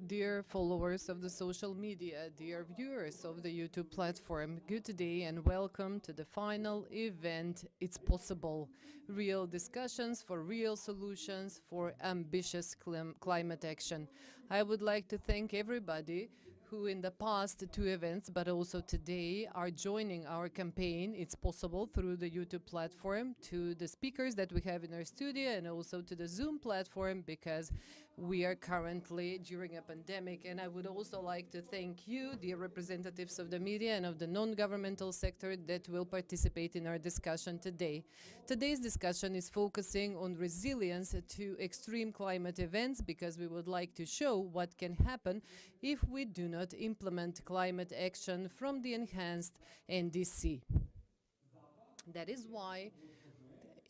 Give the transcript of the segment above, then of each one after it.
Dear followers of the social media, dear viewers of the YouTube platform, good day and welcome to the final event, It's Possible. Real discussions for real solutions for ambitious climate action. I would like to thank everybody who in the past two events, but also today, are joining our campaign, It's Possible, through the YouTube platform, to the speakers that we have in our studio, and also to the Zoom platform, because we are currently during a pandemic. And I would also like to thank you, dear representatives of the media and of the non-governmental sector that will participate in our discussion today. Today's discussion is focusing on resilience to extreme climate events, because we would like to show what can happen if we do not implement climate action from the enhanced NDC. That is why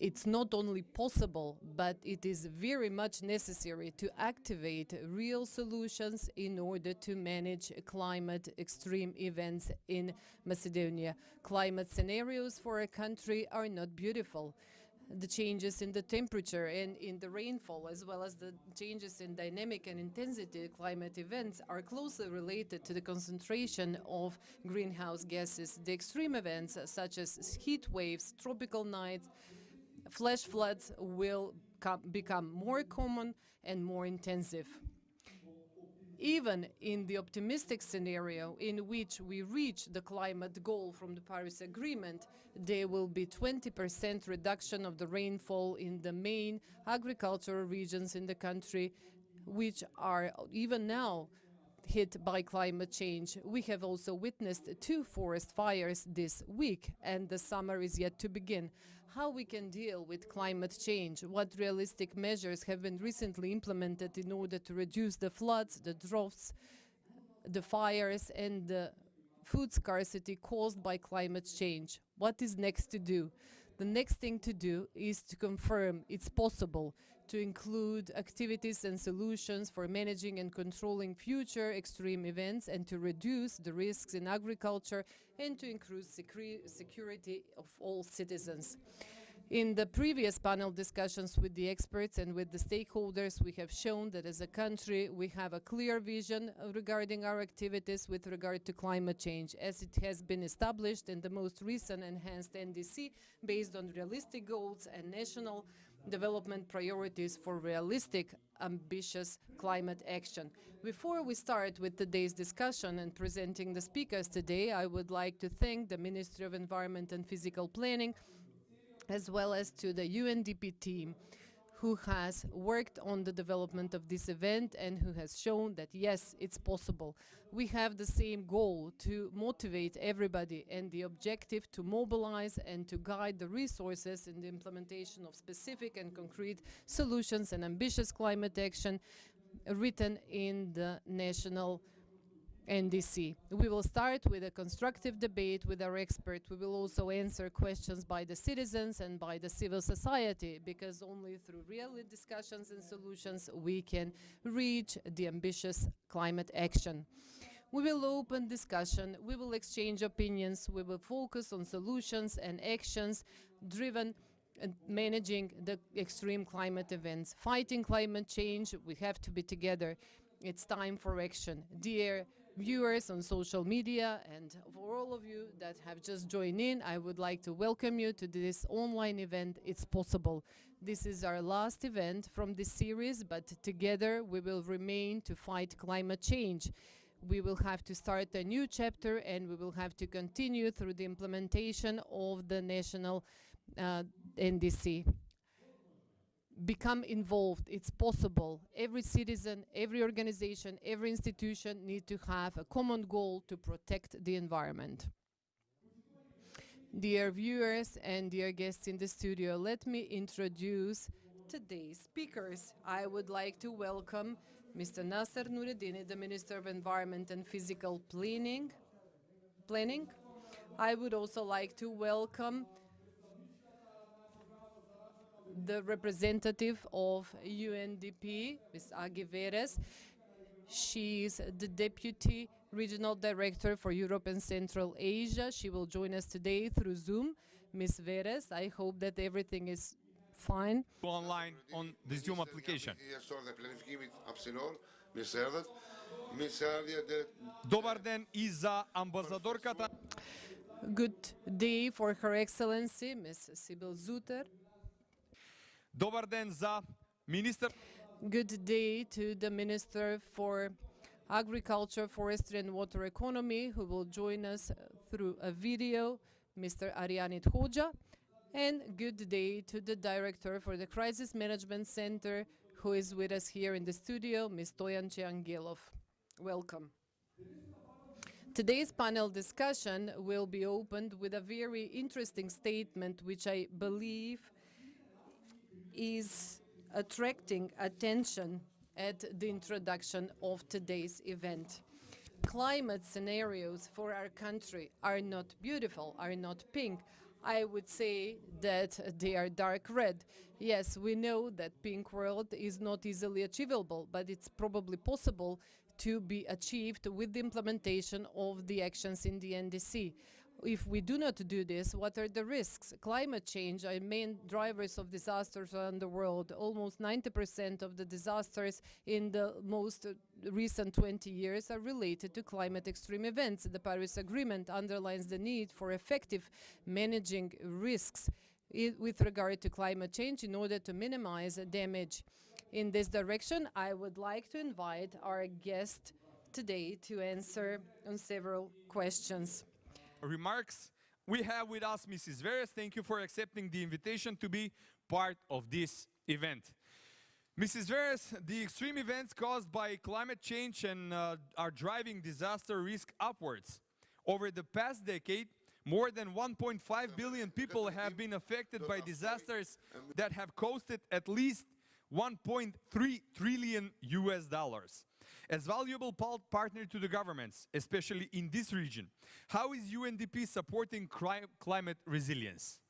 it's not only possible, but it is very much necessary to activate real solutions in order to manage climate extreme events in Macedonia. Climate scenarios for a country are not beautiful. The changes in the temperature and in the rainfall, as well as the changes in dynamic and intensity climate events, are closely related to the concentration of greenhouse gases. The extreme events, such as heat waves, tropical nights, flash floods, will become more common and more intensive. Even in the optimistic scenario in which we reach the climate goal from the Paris Agreement, there will be 20% reduction of the rainfall in the main agricultural regions in the country, which are even now hit by climate change. We have also witnessed 2 forest fires this week, and the summer is yet to begin. How we can deal with climate change? What realistic measures have been recently implemented in order to reduce the floods, the droughts, the fires, and the food scarcity caused by climate change? What is next to do? The next thing to do is to confirm it's possible to include activities and solutions for managing and controlling future extreme events, and to reduce the risks in agriculture, and to increase security of all citizens. In the previous panel discussions with the experts and with the stakeholders, we have shown that as a country we have a clear vision regarding our activities with regard to climate change, as it has been established in the most recent enhanced NDC, based on realistic goals and national development priorities for realistic, ambitious climate action. Before we start with today's discussion and presenting the speakers today, I would like to thank the Ministry of Environment and Physical Planning, as well as to the UNDP team, who has worked on the development of this event and who has shown that, yes, it's possible. We have the same goal to motivate everybody and the objective to mobilize and to guide the resources in the implementation of specific and concrete solutions and ambitious climate action written in the national NDC. We will start with a constructive debate with our expert. We will also answer questions by the citizens and by the civil society, because only through real discussions and solutions we can reach the ambitious climate action. We will open discussion, we will exchange opinions, we will focus on solutions and actions driven and managing the extreme climate events. Fighting climate change, we have to be together. It's time for action. Dear viewers on social media, and for all of you that have just joined in, I would like to welcome you to this online event, It's Possible. This is our last event from this series, but together we will remain to fight climate change. We will have to start a new chapter, and we will have to continue through the implementation of the national NDC. Become involved. It's possible. Every citizen, every organization, every institution need to have a common goal to protect the environment. Dear viewers and dear guests in the studio, let me introduce today's speakers. I would like to welcome Mr. Nasser Nureddini, the Minister of Environment and Physical Planning. I would also like to welcome the representative of UNDP, Ms. Agi Veres. She is the Deputy Regional Director for Europe and Central Asia. She will join us today through Zoom. Ms. Veres, I hope that everything is Fine. Online on the Zoom application. Dobar den i za ambasadorkата. Good day for Her Excellency, Ms. Sibyl Zuter. Dobar den za minister. Good day to the Minister for Agriculture, Forestry and Water Economy, who will join us through a video, Mr. Arianit Hoxha. And good day to the Director for the Crisis Management Center, who is with us here in the studio, Ms. Stoyan Angelov. Welcome. Today's panel discussion will be opened with a very interesting statement, which I believe is attracting attention at the introduction of today's event. Climate scenarios for our country are not beautiful, are not pink. I would say that they are dark red. Yes, we know that pink world is not easily achievable, but it's probably possible to be achieved with the implementation of the actions in the NDC. If we do not do this, what are the risks? Climate change are main drivers of disasters around the world. Almost 90% of the disasters in the most recent 20 years are related to climate extreme events. The Paris Agreement underlines the need for effective managing risks with regard to climate change in order to minimize damage. In this direction, I would like to invite our guest today to answer on several questions. Remarks. We have with us Mrs. Veres. Thank you for accepting the invitation to be part of this event. Mrs. Veres, the extreme events caused by climate change and are driving disaster risk upwards. Over the past decade, more than 1.5 billion people have been affected by disasters that have costed at least 1.3 trillion US dollars. As valuable partner to the governments, especially in this region, how is UNDP supporting climate resilience?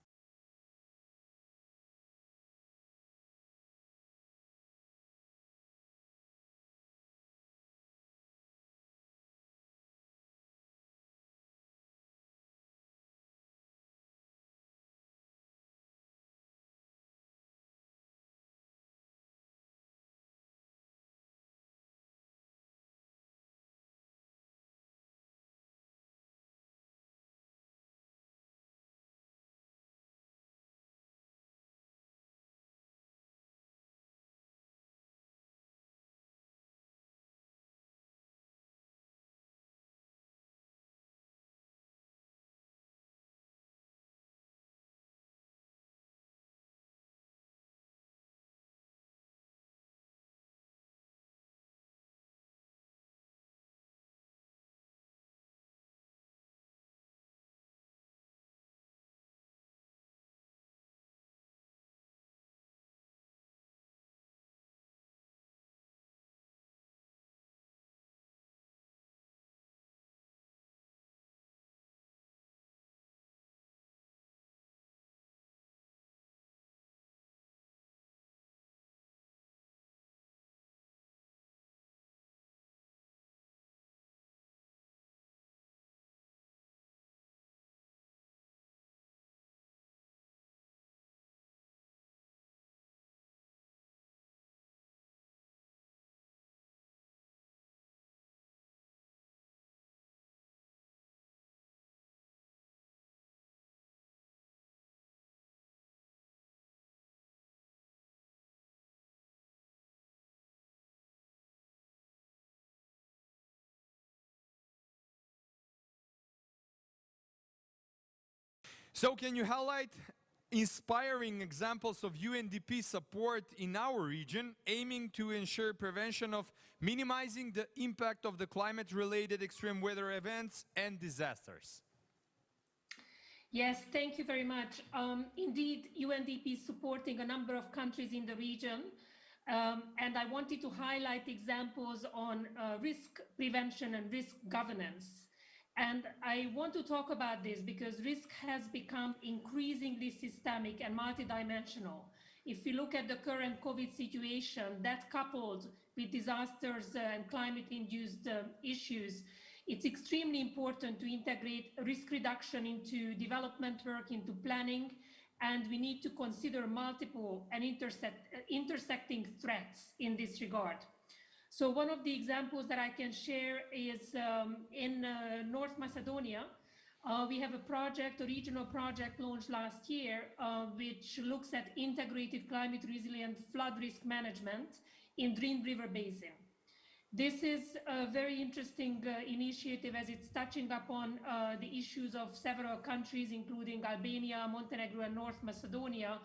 So can you highlight inspiring examples of UNDP support in our region, aiming to ensure prevention of minimizing the impact of the climate-related extreme weather events and disasters? Yes, thank you very much. Indeed, UNDP is supporting a number of countries in the region, and I wanted to highlight examples on risk prevention and risk governance. And I want to talk about this because risk has become increasingly systemic and multidimensional. If we look at the current COVID situation, that coupled with disasters and climate-induced issues, it's extremely important to integrate risk reduction into development work, into planning, and we need to consider multiple and intersecting threats in this regard. So one of the examples that I can share is in North Macedonia. We have a project, a regional project launched last year, which looks at integrated climate resilient flood risk management in Drin River Basin. This is a very interesting initiative as it's touching upon the issues of several countries, including Albania, Montenegro, and North Macedonia,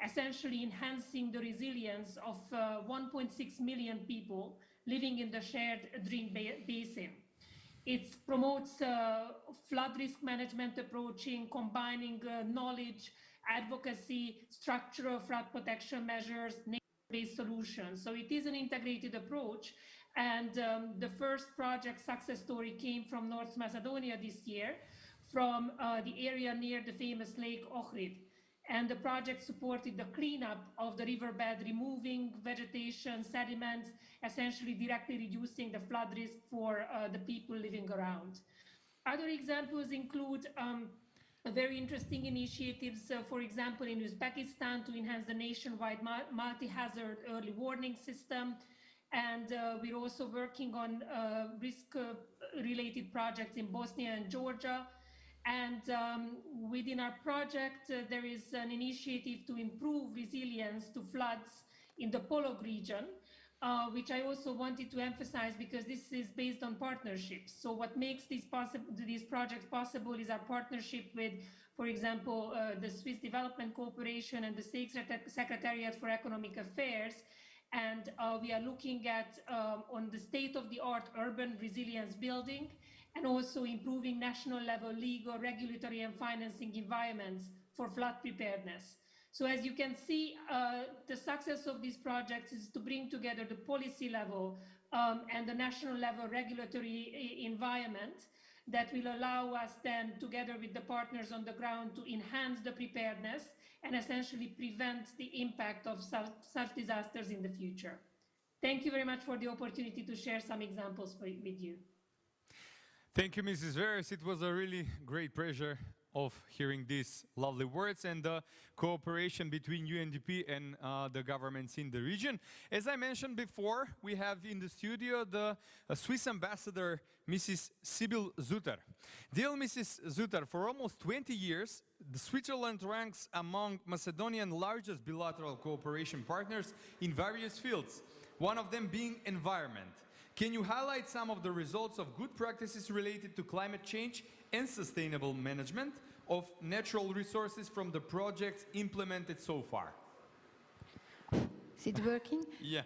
essentially enhancing the resilience of 1.6 million people living in the shared Drin Basin. It promotes flood risk management approaching, combining knowledge, advocacy, structural flood protection measures, nature-based solutions. So it is an integrated approach. And the first project success story came from North Macedonia this year, from the area near the famous lake Ohrid. And the project supported the cleanup of the riverbed, removing vegetation, sediments, essentially directly reducing the flood risk for the people living around. Other examples include very interesting initiatives, for example, in Uzbekistan to enhance the nationwide multi-hazard early warning system. And we're also working on risk-related projects in Bosnia and Georgia. And within our project, there is an initiative to improve resilience to floods in the Polog region, which I also wanted to emphasize because this is based on partnerships. So what makes these projects possible is our partnership with, for example, the Swiss Development Corporation and the Secretariat for Economic Affairs. And we are looking at on the state-of-the-art urban resilience building and also improving national level legal, regulatory and financing environments for flood preparedness. So as you can see, the success of these projects is to bring together the policy level and the national level regulatory environment that will allow us then, together with the partners on the ground, to enhance the preparedness and essentially prevent the impact of such disasters in the future. Thank you very much for the opportunity to share some examples with you. Thank you, Mrs. Veres. It was a really great pleasure of hearing these lovely words and the cooperation between UNDP and the governments in the region. As I mentioned before, we have in the studio the Swiss ambassador, Mrs. Sibyl Zutter. Dear Mrs. Zutter, for almost 20 years, Switzerland ranks among Macedonia's largest bilateral cooperation partners in various fields, one of them being environment. Can you highlight some of the results of good practices related to climate change and sustainable management of natural resources from the projects implemented so far? Is it working? Yeah,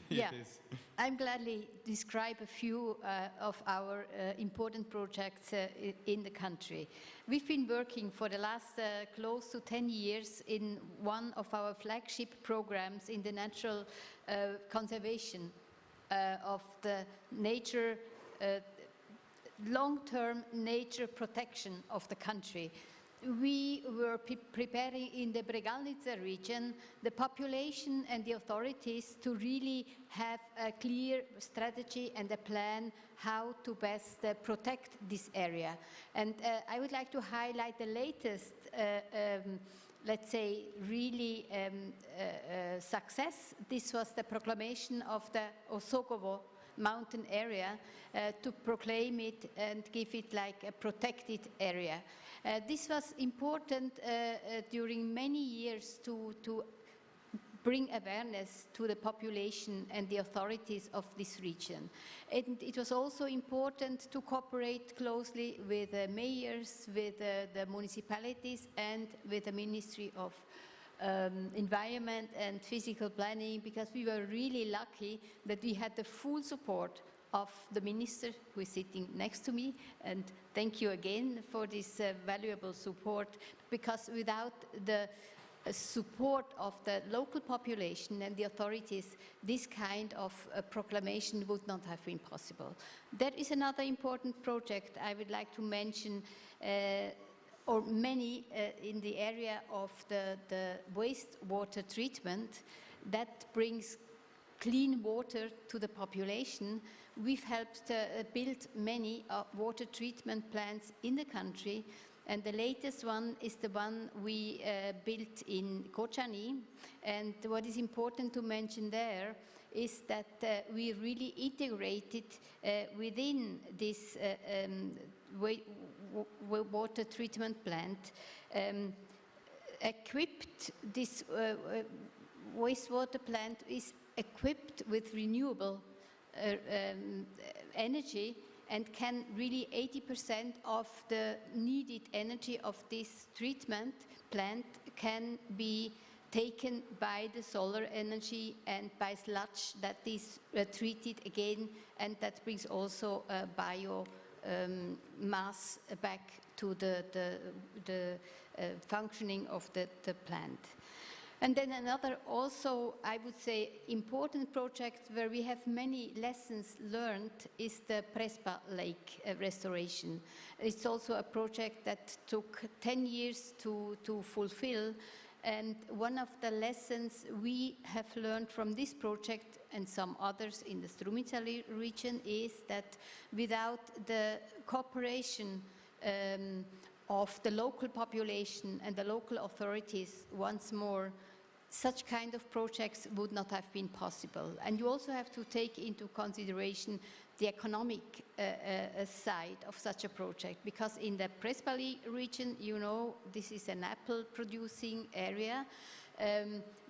yes. It is. I'm gladly describe a few of our important projects in the country. We've been working for the last close to 10 years in one of our flagship programs in the natural conservation of the nature, long-term nature protection of the country. We were preparing in the Bregalnica region the population and the authorities to really have a clear strategy and a plan how to best protect this area. And I would like to highlight the latest let's say, really success. This was the proclamation of the Osogovo mountain area to proclaim it and give it like a protected area. This was important during many years to bring awareness to the population and the authorities of this region. And it was also important to cooperate closely with the mayors, with the municipalities and with the Ministry of Environment and Physical Planning, because we were really lucky that we had the full support of the minister who is sitting next to me, and thank you again for this valuable support, because without the support of the local population and the authorities, this kind of proclamation would not have been possible. There is another important project I would like to mention, or many in the area of the wastewater treatment that brings clean water to the population. We've helped build many water treatment plants in the country And the latest one is the one we built in Kocani. And what is important to mention there is that we really integrated within this water treatment plant, equipped this wastewater plant is equipped with renewable energy, and can really 80% of the needed energy of this treatment plant can be taken by the solar energy and by sludge that is treated again, and that brings also bio mass back to the functioning of the plant. And then another also, I would say, important project where we have many lessons learned is the Prespa Lake restoration. It's also a project that took 10 years to fulfill. And one of the lessons we have learned from this project and some others in the Strumica region is that without the cooperation of the local population and the local authorities, once more, such kind of projects would not have been possible. And you also have to take into consideration the economic side of such a project, because in the Prespali region, you know, this is an apple producing area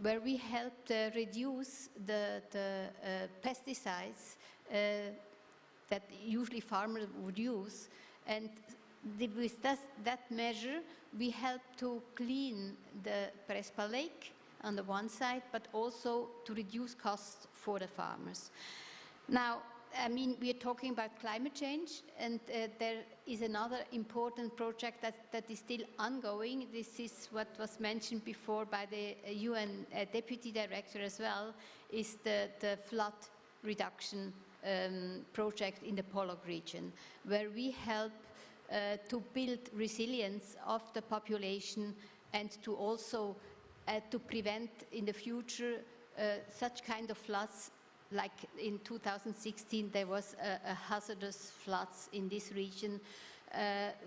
where we helped reduce the pesticides that usually farmers would use. And with that measure, we helped to clean the Prespa Lake on the one side, but also to reduce costs for the farmers. Now, I mean, we are talking about climate change, and there is another important project that is still ongoing. This is what was mentioned before by the UN Deputy Director as well, is the flood reduction project in the Polog region, where we help to build resilience of the population and to also to prevent in the future such kind of floods. Like in 2016, there was a hazardous floods in this region.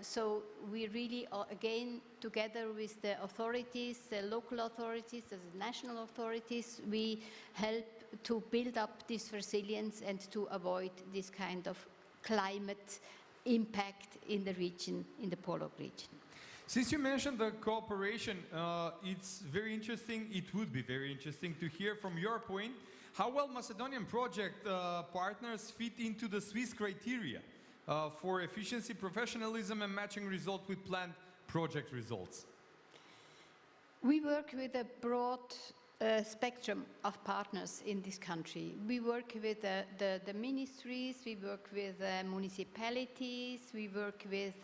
So we really, again, together with the authorities, the local authorities, the national authorities, we help to build up this resilience and to avoid this kind of climate impact in the region, in the Polog region. Since you mentioned the cooperation, it's very interesting, it would be very interesting to hear from your point how well Macedonian project partners fit into the Swiss criteria for efficiency, professionalism and matching result with planned project results. We work with a broad spectrum of partners in this country. We work with the ministries, we work with municipalities, we work with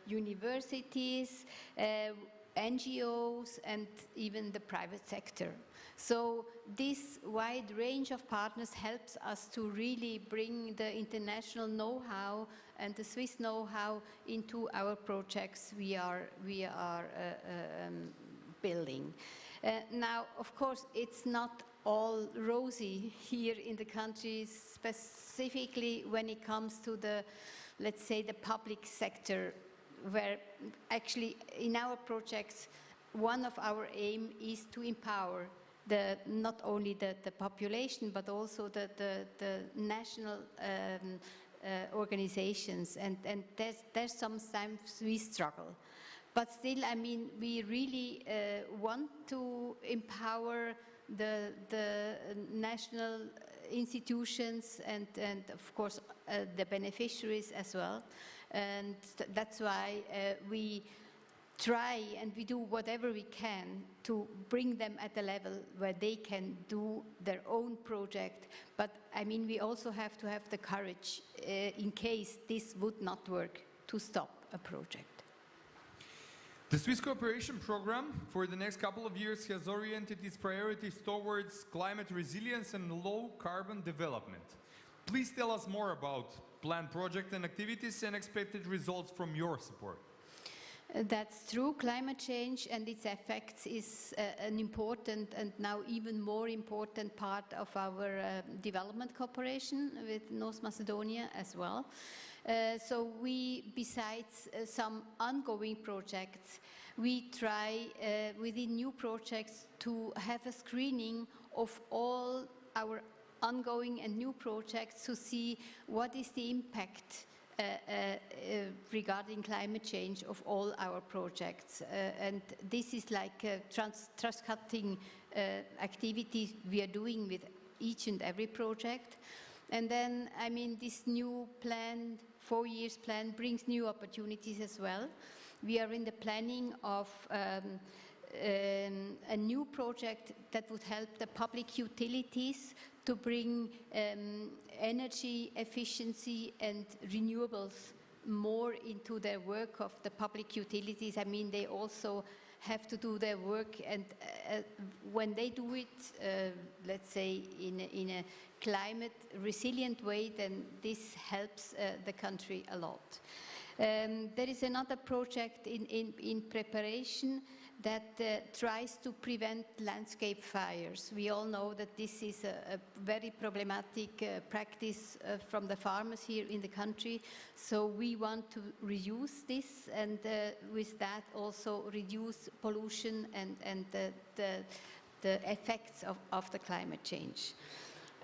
universities, NGOs, and even the private sector. So this wide range of partners helps us to really bring the international know-how and the Swiss know-how into our projects we are building. Now, of course, it's not all rosy here in the country, specifically when it comes to the, let's say, the public sector, where actually in our projects, one of our aim is to empower not only the population, but also the national organizations. And there's sometimes we struggle. But still, I mean, we really want to empower the national institutions and of course, the beneficiaries as well. And that's why we try and we do whatever we can to bring them at a level where they can do their own project. But I mean, we also have to have the courage, in case this would not work, to stop a project. The Swiss Cooperation Program for the next couple of years has oriented its priorities towards climate resilience and low carbon development. Please tell us more about planned project and activities and expected results from your support. That's true. Climate change and its effects is an important and now even more important part of our development cooperation with North Macedonia as well. So we, besides some ongoing projects, we try within new projects to have a screening of all our ongoing and new projects to see what is the impact regarding climate change of all our projects. And this is like a trust-cutting activity we are doing with each and every project. And then, I mean, this new plan, 4 years plan, brings new opportunities as well. We are in the planning of a new project that would help the public utilities to bring energy efficiency and renewables more into their work of the public utilities. I mean, they also have to do their work, and when they do it, let's say, in a climate resilient way, then this helps the country a lot. There is another project in preparation that tries to prevent landscape fires. We all know that this is a very problematic practice from the farmers here in the country. So we want to reduce this, and with that also reduce pollution and the effects of the climate change.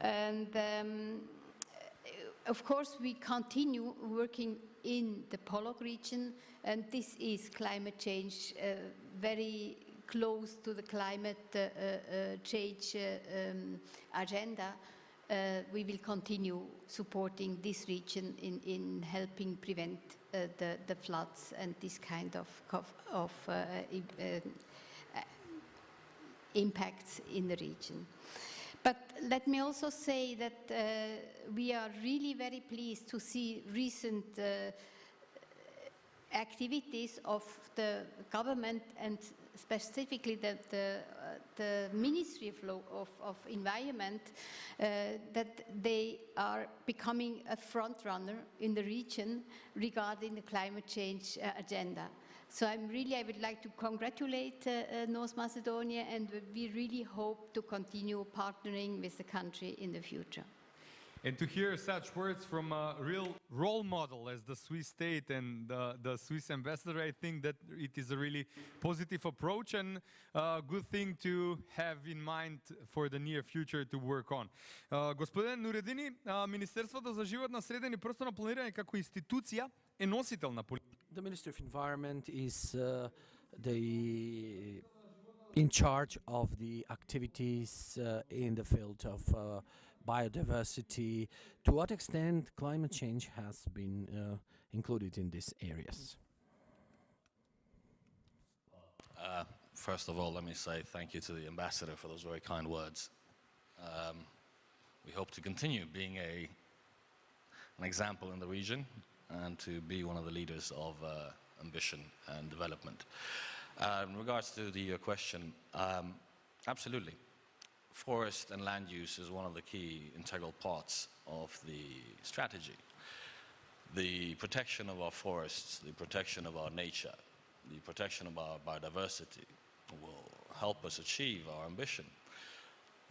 And of course, we continue working in the Polar region, and this is climate change, very close to the climate change agenda. We will continue supporting this region in helping prevent the floods and this kind of impacts in the region. But let me also say that we are really very pleased to see recent activities of the government, and specifically the Ministry of Environment, that they are becoming a front runner in the region regarding the climate change agenda. So I would like to congratulate North Macedonia, and we really hope to continue partnering with the country in the future. And to hear such words from a real role model as the Swiss state and the Swiss ambassador, I think that it is a really positive approach and a good thing to have in mind for the near future to work on. Господин Нуредини, Министерството за животна среда и просторно планирање како институција е носител на политика. The Ministry of Environment is in charge of the activities in the field of biodiversity. To what extent climate change has been included in these areas? First of all, let me say thank you to the ambassador for those very kind words. We hope to continue being an example in the region and to be one of the leaders of ambition and development. In regards to your question, absolutely. Forest and land use is one of the key integral parts of the strategy. The protection of our forests, the protection of our nature, the protection of our biodiversity will help us achieve our ambition.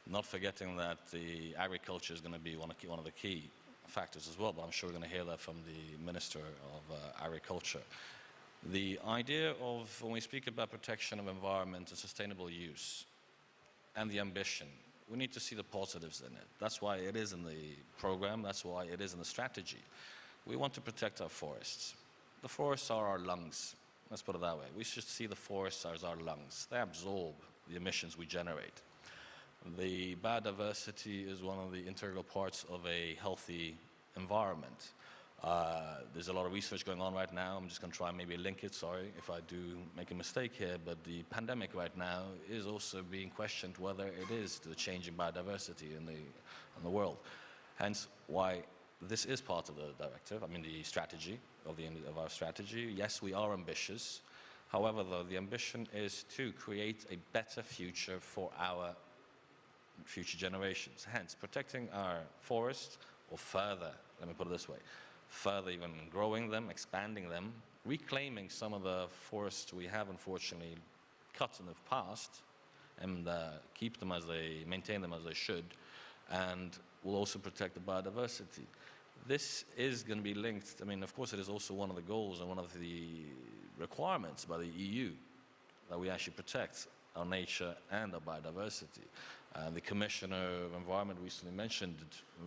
Not forgetting that the agriculture is going to be one of the key factors as well, but I'm sure we're going to hear that from the Minister of Agriculture. The idea of, when we speak about protection of environment and sustainable use and the ambition, we need to see the positives in it. That's why it is in the program, that's why it is in the strategy. We want to protect our forests. The forests are our lungs. Let's put it that way. We should see the forests as our lungs. They absorb the emissions we generate. The biodiversity is one of the integral parts of a healthy environment. There's a lot of research going on right now. I'm just going to try and maybe link it, sorry if I do make a mistake here, but the pandemic right now is also being questioned whether it is the changing biodiversity in the world. Hence why this is part of the directive, I mean the strategy, of our strategy. Yes, we are ambitious. However, though, the ambition is to create a better future for our future generations. Hence, protecting our forests, or further, let me put it this way, further even growing them, expanding them, reclaiming some of the forests we have unfortunately cut in the past, and keep them as they, maintain them as they should, and will also protect the biodiversity. this is going to be linked. I mean, of course, it is also one of the goals and one of the requirements by the EU that we actually protect our nature and our biodiversity. The Commissioner of Environment recently mentioned,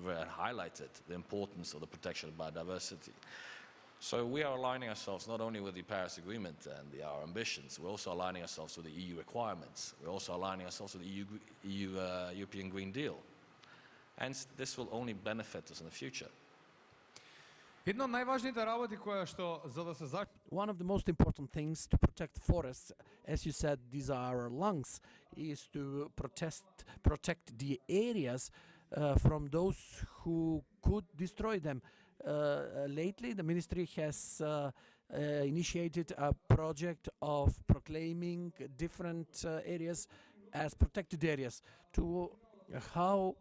highlighted the importance of the protection of biodiversity. So we are aligning ourselves not only with the Paris Agreement and our ambitions, we're also aligning ourselves with the EU requirements. We're also aligning ourselves with the European Green Deal. And this will only benefit us in the future. Една од најважните работи која што за да се One of the most important things to protect forests, as you said, these are our lungs, is to protect the areas from those who could destroy them. Lately, the ministry has initiated a project of proclaiming different areas as protected areas. To how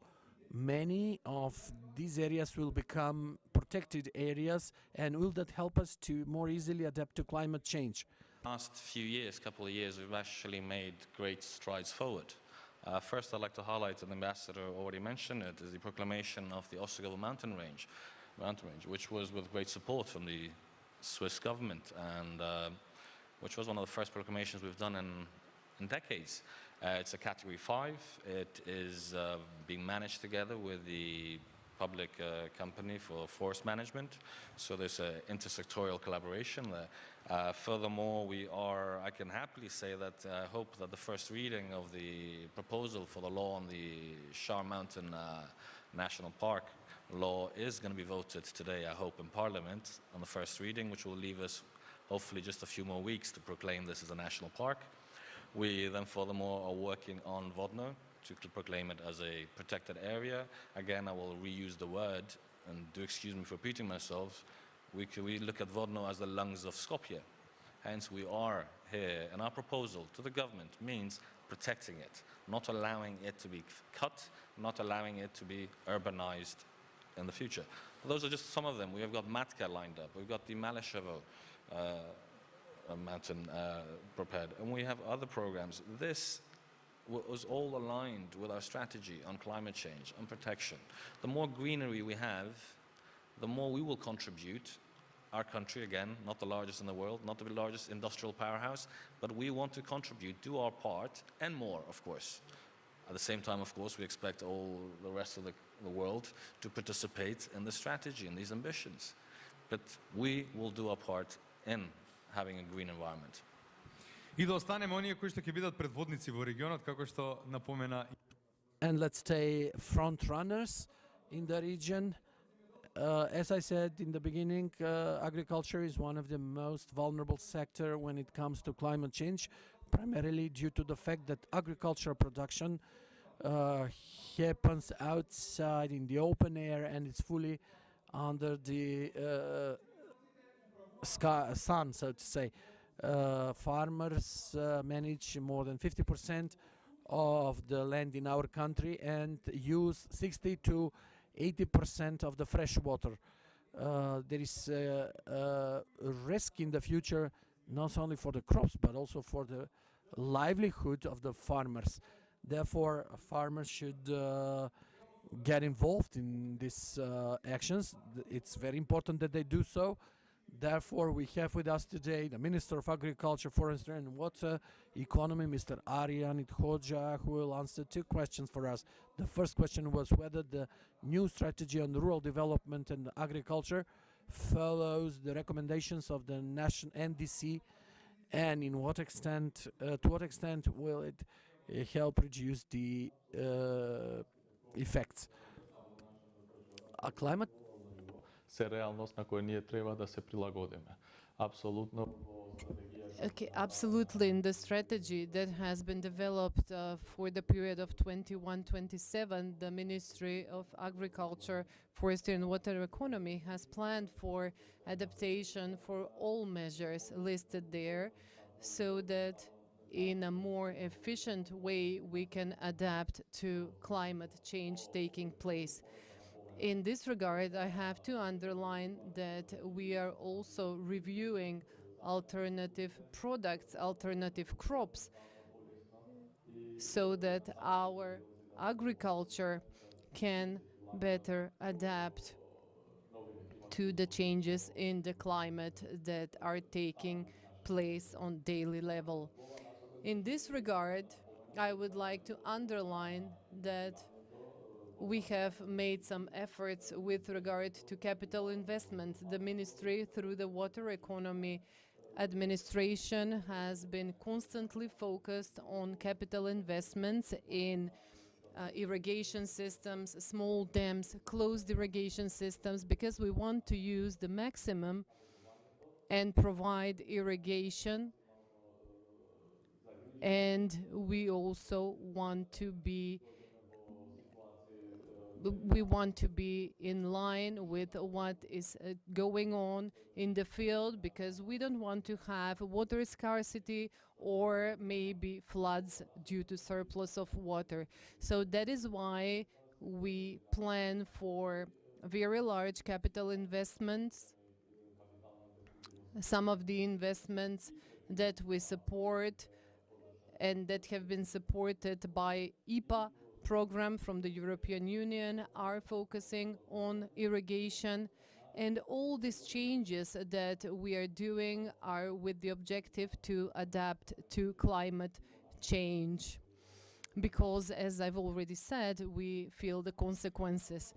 many of these areas will become protected areas, and will that help us to more easily adapt to climate change? Last few years, couple of years, we've actually made great strides forward. First, I'd like to highlight, and the ambassador already mentioned it, is the proclamation of the Osogova mountain range, which was with great support from the Swiss government, and which was one of the first proclamations we've done in decades. It's a Category 5. It is being managed together with the public company for forest management. So there's an intersectorial collaboration there. Furthermore, I can happily say that I hope that the first reading of the proposal for the law on the Shar Mountain National Park law is going to be voted today, I hope, in Parliament on the first reading, which will leave us hopefully just a few more weeks to proclaim this as a national park. We then furthermore are working on Vodno to proclaim it as a protected area. Again, I will reuse the word, and do excuse me for repeating myself. We look at Vodno as the lungs of Skopje. Hence, we are here, and our proposal to the government means protecting it, not allowing it to be cut, not allowing it to be urbanized in the future. Those are just some of them. We have got Matka lined up. We've got the Maleshevo mountain prepared, and we have other programs. This was all aligned with our strategy on climate change and protection. The more greenery we have, the more we will contribute. Our country, again, not the largest in the world, not the largest industrial powerhouse, but we want to contribute, do our part, and more, of course. At the same time, of course, we expect all the rest of the world to participate in the strategy and these ambitions. But we will do our part in having a green environment. И да останеме оние кои што ќе бидат предводници во регионот, како што напомена. And let's stay front runners in the region. As I said in the beginning, agriculture is one of the most vulnerable sector when it comes to climate change, primarily due to the fact that agricultural production happens outside in the open air, and it's fully under the sun, so to say. Farmers manage more than 50% of the land in our country and use 60 to 80% of the fresh water. There is a risk in the future, not only for the crops, but also for the livelihood of the farmers. Therefore, farmers should get involved in these actions. It's very important that they do so. Therefore, we have with us today the Minister of Agriculture, Forestry and Water Economy, Mr. Arjan Ithoja, who will answer two questions for us. The first question was whether the new strategy on rural development and agriculture follows the recommendations of the national NDC, and in what extent, to what extent will it help reduce the effects. Climate се реалност на која ние треба да се прилагодиме. Апсолутно. Okay, absolutely. In the strategy that has been developed for the period of 21-27, the Ministry of Agriculture, Forestry and Water Economy has planned for adaptation for all measures listed there, so that in a more efficient way we can adapt to climate change taking place. In this regard, I have to underline that we are also reviewing alternative products, alternative crops, so that our agriculture can better adapt to the changes in the climate that are taking place on daily level. In this regard, I would like to underline that we have made some efforts with regard to capital investment. The ministry, through the water economy administration, has been constantly focused on capital investments in irrigation systems, small dams, closed irrigation systems, because we want to use the maximum and provide irrigation. And we also want to be in line with what is going on in the field, because we don't want to have water scarcity or maybe floods due to surplus of water. So that is why we plan for very large capital investments. Some of the investments that we support and that have been supported by EPA program from the European Union are focusing on irrigation, and all these changes that we are doing are with the objective to adapt to climate change, because, as I've already said, we feel the consequences.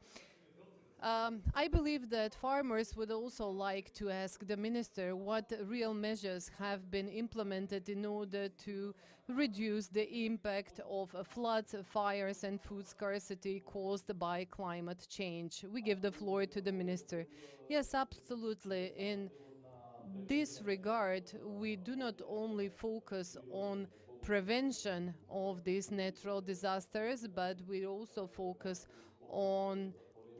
I believe that farmers would also like to ask the minister what real measures have been implemented in order to reduce the impact of floods, fires and food scarcity caused by climate change. We give the floor to the minister. Yes, absolutely. In this regard, we do not only focus on prevention of these natural disasters, but we also focus on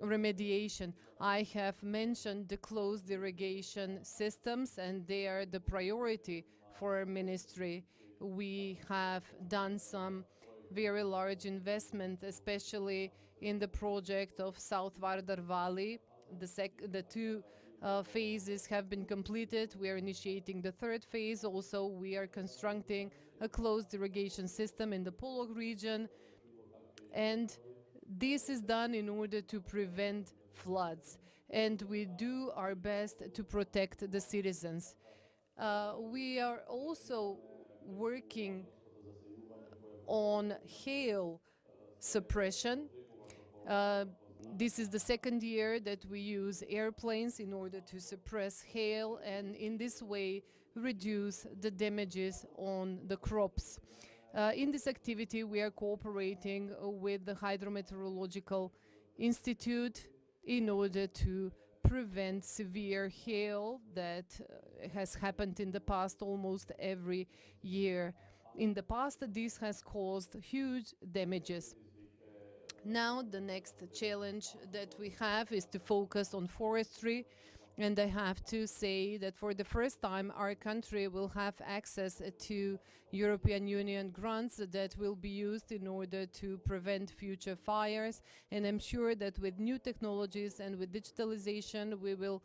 remediation. I have mentioned the closed irrigation systems, and they are the priority for our ministry. We have done some very large investment, especially in the project of South Vardar Valley. The two phases have been completed. We are initiating the third phase. Also, we are constructing a closed irrigation system in the Polog region, and this is done in order to prevent floods, and we do our best to protect the citizens. We are also working on hail suppression. This is the second year that we use airplanes in order to suppress hail and in this way reduce the damages on the crops. In this activity, we are cooperating with the Hydrometeorological Institute in order to prevent severe hail that has happened in the past almost every year. In the past, this has caused huge damages. Now, the next challenge that we have is to focus on forestry. And I have to say that for the first time, our country will have access to European Union grants that will be used in order to prevent future fires. And I'm sure that with new technologies and with digitalization, we will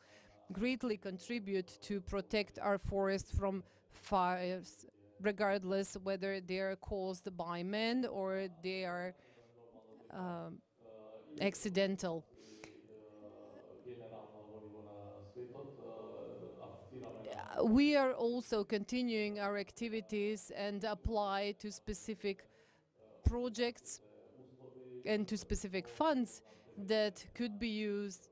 greatly contribute to protect our forests from fires, regardless whether they are caused by man or they are accidental. We are also continuing our activities and apply to specific projects and to specific funds that could be used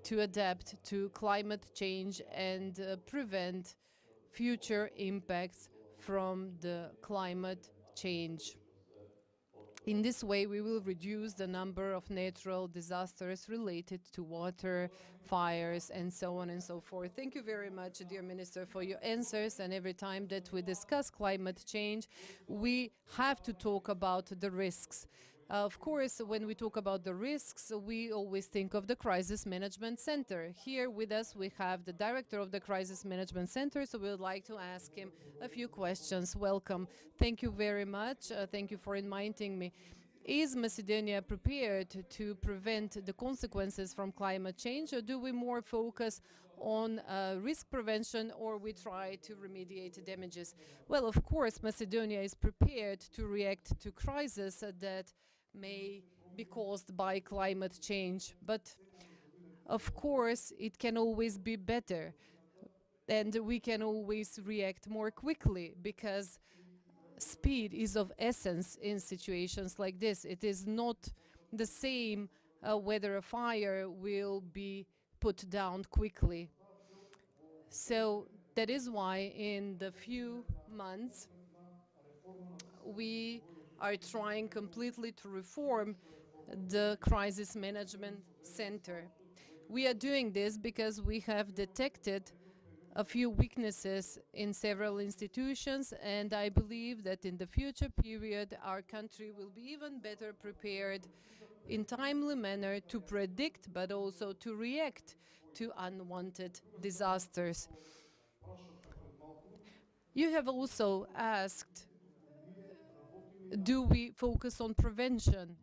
to adapt to climate change and prevent future impacts from the climate change. In this way, we will reduce the number of natural disasters related to water, fires, and so on and so forth. Thank you very much, dear Minister, for your answers. And every time that we discuss climate change, we have to talk about the risks. Of course, when we talk about the risks, we always think of the Crisis Management Center. Here with us, we have the director of the Crisis Management Center, so we would like to ask him a few questions. Welcome. Thank you very much. Thank you for inviting me. Is Macedonia prepared to prevent the consequences from climate change, or do we more focus on risk prevention, or we try to remediate damages? Well, of course, Macedonia is prepared to react to crises that may be caused by climate change, but Of course, it can always be better, and we can always react more quickly, because speed is of essence in situations like this. It is not the same whether a fire will be put down quickly. So that is why in the few months we are trying completely to reform the Crisis Management Center. We are doing this because we have detected a few weaknesses in several institutions, and I believe that in the future period our country will be even better prepared in timely manner to predict but also to react to unwanted disasters. You have also asked, do we focus on prevention?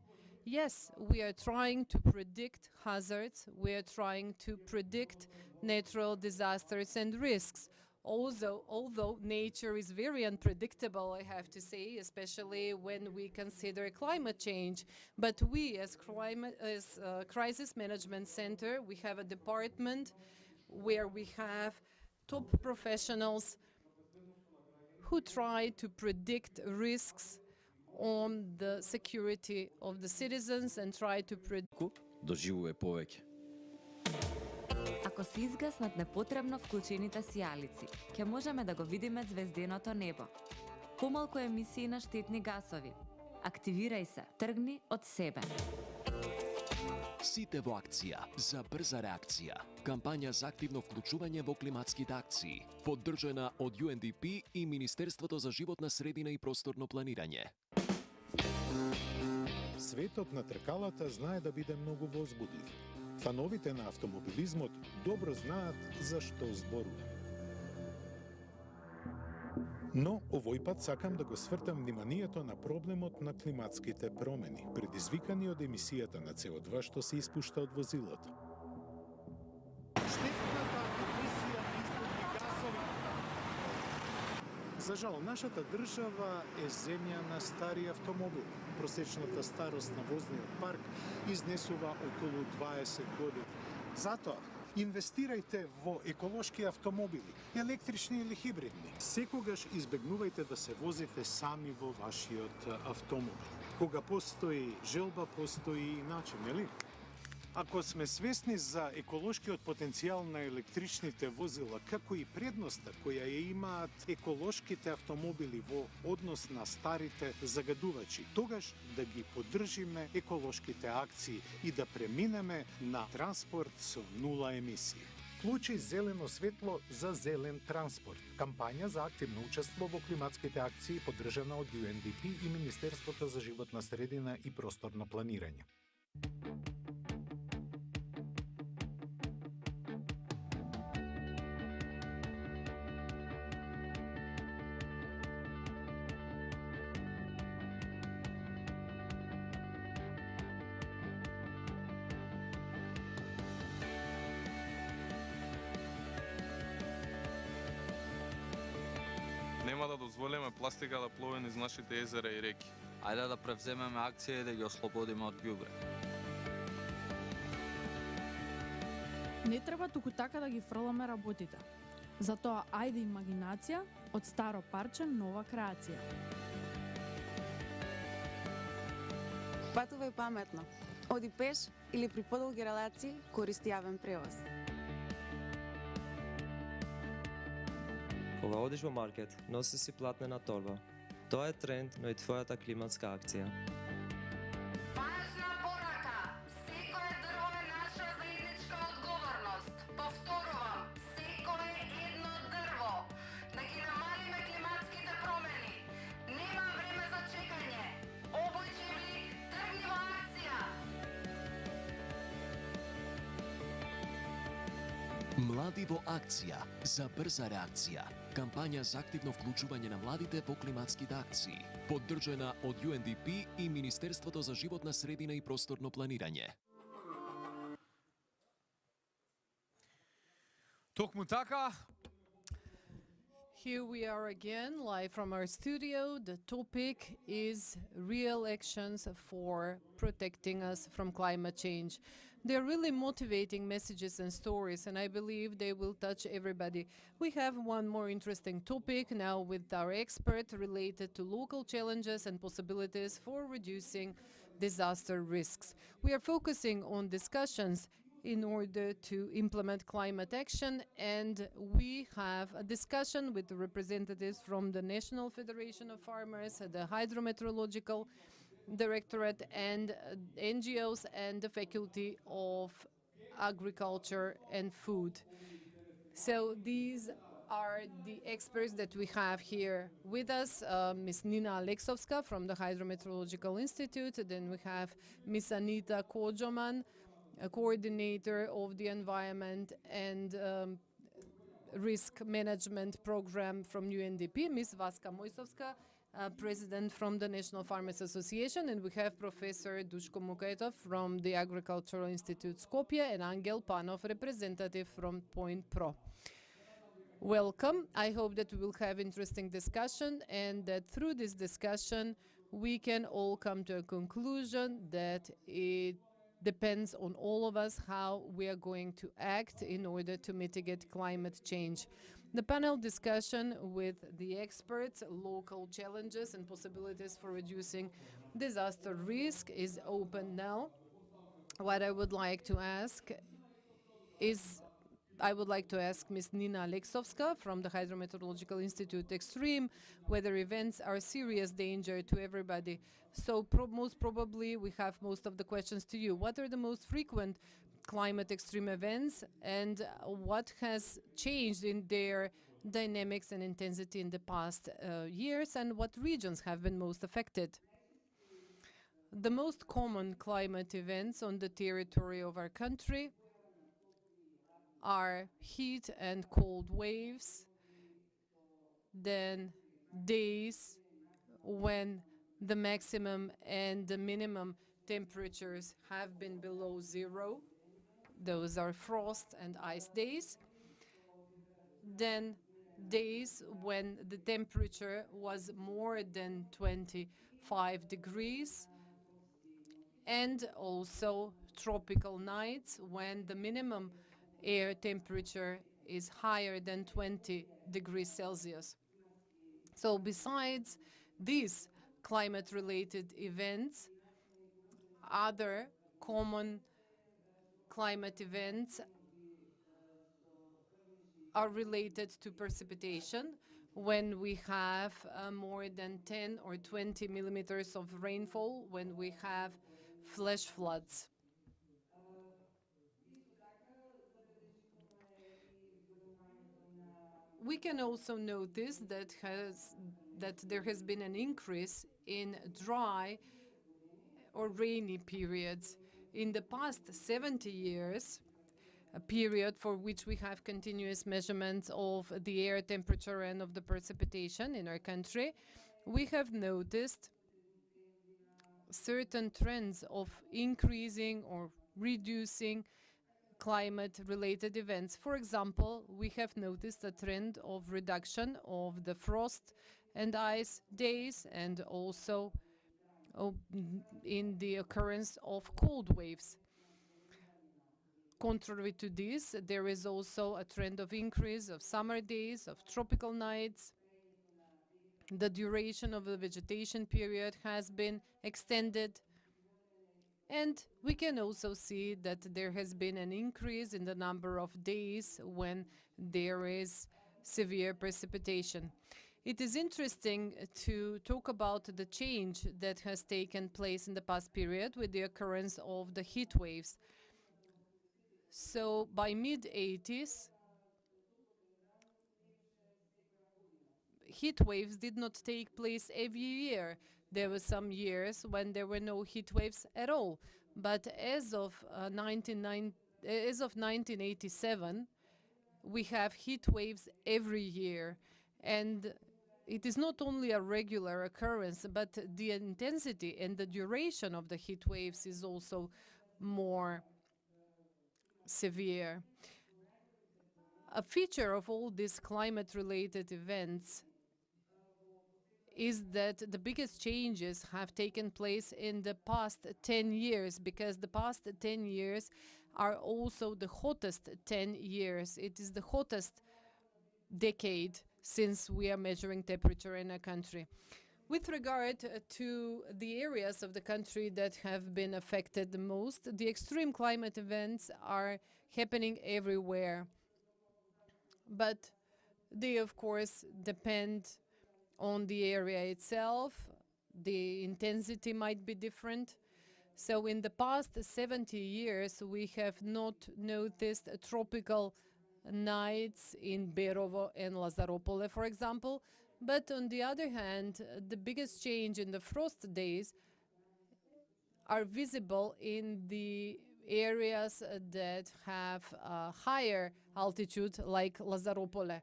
Yes, we are trying to predict hazards, we are trying to predict natural disasters and risks. Also, although nature is very unpredictable, I have to say, especially when we consider climate change. But we, as Crisis Management Center, we have a department where we have top professionals who try to predict risks on the security of the citizens and try to predict. Доживува повеќе. Ако се изгаснат непотребно вклучените сијалици, ќе можеме да го видиме звезденото небо. Помалку емисии на штетни гасови. Активирај се, тргни од себе. Сите во акција за брза реакција. Кампања за активно вклучување во климатските акции, поддржана од UNDP и Министерството за животна средина и просторно планирање. Светот на тркалата знае да биде многу возбудлив. Фановите на автомобилизмот добро знаат за што зборувам. Но овој пат сакам да го свртам вниманието на проблемот на климатските промени, предизвикани од емисијата на CO2 што се испушта од возилото. За жал, нашата држава е земја на стари автомобили. Просечната старост на возниот парк изнесува околу 20 години. Затоа, инвестирајте во еколошки автомобили, електрични или хибридни. Секогаш избегнувајте да се возите сами во вашиот автомобил. Кога постои желба, постои и начин, нели? Ако сме свесни за еколошкиот потенцијал на електричните возила, како и предноста која ја имаат еколошките автомобили во однос на старите загадувачи, тогаш да ги поддржиме еколошките акции и да преминеме на транспорт со нула емисии. Вклучи зелено светло за зелен транспорт. Кампања за активно учество во климатските акции поддржана од UNDP и Министерството за животна средина и просторно планирање. Нема да дозволиме пластика да плови низ нашите езера и реки. Ајде да превземеме акција и да ги ослободиме од ѓубре. Не треба туку така да ги фрламе работите. Затоа ајде имагинација, од старо парче нова креација. Патувај паметно. Оди пеш или при подолги релации користи јавен превоз. Кога одиш во маркет, носи си платнена торба. Тоа е тренд, но и твојата климатска акција. Важна порака! Секое дрво е наша заедничка одговорност. Повторувам, секое едно дрво. Да ги намалиме климатските промени. Нема време за чекање. Обој чевли, тргни во акција! Млади во акција за брза реакција. Кампања за активно вклучување на младите во климатските акции, поддржана од UNDP и Министерството за животна средина и просторно планирање. Токму така. Here we are again, live from our studio. The topic is real actions for protecting us from climate change. They're really motivating messages and stories, and I believe they will touch everybody. We have one more interesting topic now with our expert related to local challenges and possibilities for reducing disaster risks. We are focusing on discussions in order to implement climate action, and we have a discussion with the representatives from the National Federation of Farmers, the Hydrometeorological Directorate, and NGOs, and the Faculty of Agriculture and Food. So these are the experts that we have here with us. Ms. Nina Aleksovska from the Hydrometeorological Institute. Then we have Ms. Anita Kojoman, a coordinator of the Environment and Risk Management Program from UNDP, Ms. Vaska Mojsovska, President from the National Farmers Association, and we have Professor Duško Mukaitov from the Agricultural Institute Skopje, and Angel Panov, representative from Point Pro. Welcome. I hope that we will have interesting discussion, and that through this discussion we can all come to a conclusion that it depends on all of us how we are going to act in order to mitigate climate change. The panel discussion with the experts, local challenges and possibilities for reducing disaster risk is open now. What I would like to ask is, Ms. Nina Aleksovska from the Hydrometeorological Institute Extreme whether events are a serious danger to everybody. So most probably we have most of the questions to you. What are the most frequent climate extreme events, and what has changed in their dynamics and intensity in the past years, and what regions have been most affected? The most common climate events on the territory of our country are heat and cold waves, then days when the maximum and the minimum temperatures have been below zero. Those are frost and ice days. Then days when the temperature was more than 25 degrees, and also tropical nights when the minimum air temperature is higher than 20 degrees Celsius. So besides these climate-related events, other common climate events are related to precipitation, when we have more than 10 or 20 millimeters of rainfall, when we have flash floods. We can also notice that there has been an increase in dry or rainy periods. In the past 70 years, a period for which we have continuous measurements of the air temperature and of the precipitation in our country, we have noticed certain trends of increasing or reducing climate-related events. For example, we have noticed a trend of reduction of the frost and ice days, and also in the occurrence of cold waves. Contrary to this, there is also a trend of increase of summer days, of tropical nights. The duration of the vegetation period has been extended. And we can also see that there has been an increase in the number of days when there is severe precipitation. It is interesting to talk about the change that has taken place in the past period with the occurrence of the heat waves. So by mid-80s, heat waves did not take place every year. There were some years when there were no heat waves at all. But as of 1987, we have heat waves every year. And it is not only a regular occurrence, but the intensity and the duration of the heat waves is also more severe. A feature of all these climate-related events is that the biggest changes have taken place in the past 10 years, because the past 10 years are also the hottest 10 years. It is the hottest decade since we are measuring temperature in a country. With regard to the areas of the country that have been affected the most, the extreme climate events are happening everywhere. But they, of course, depend on the area itself. The intensity might be different. So in the past 70 years, we have not noticed tropical nights in Berovo and Lazaropole, for example. But on the other hand, the biggest change in the frost days are visible in the areas that have higher altitude, like Lazaropole.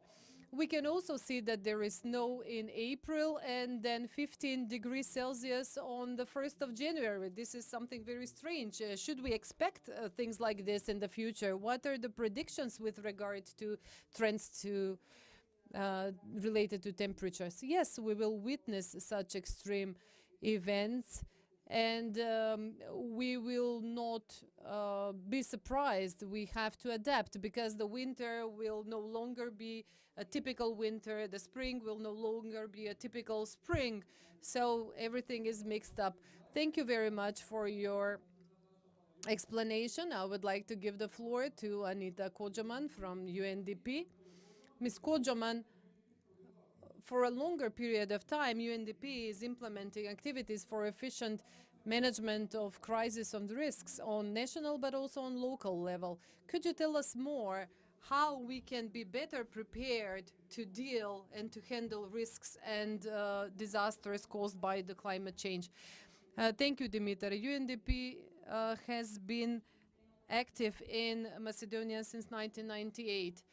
We can also see that there is snow in April and then 15 degrees Celsius on the 1st of January. This is something very strange. Should we expect things like this in the future? What are the predictions with regard to trends related to temperatures? Yes, we will witness such extreme events, and we will not be surprised. We have to adapt, because the winter will no longer be a typical winter, the spring will no longer be a typical spring, so everything is mixed up. Thank you very much for your explanation. I would like to give the floor to Anita Kojaman from UNDP. Ms. Kojaman, for a longer period of time, UNDP is implementing activities for efficient management of crisis and risks on national but also on local level. Could you tell us more how we can be better prepared to deal and to handle risks and disasters caused by the climate change? Thank you, Dimitar. UNDP has been active in Macedonia since 1998.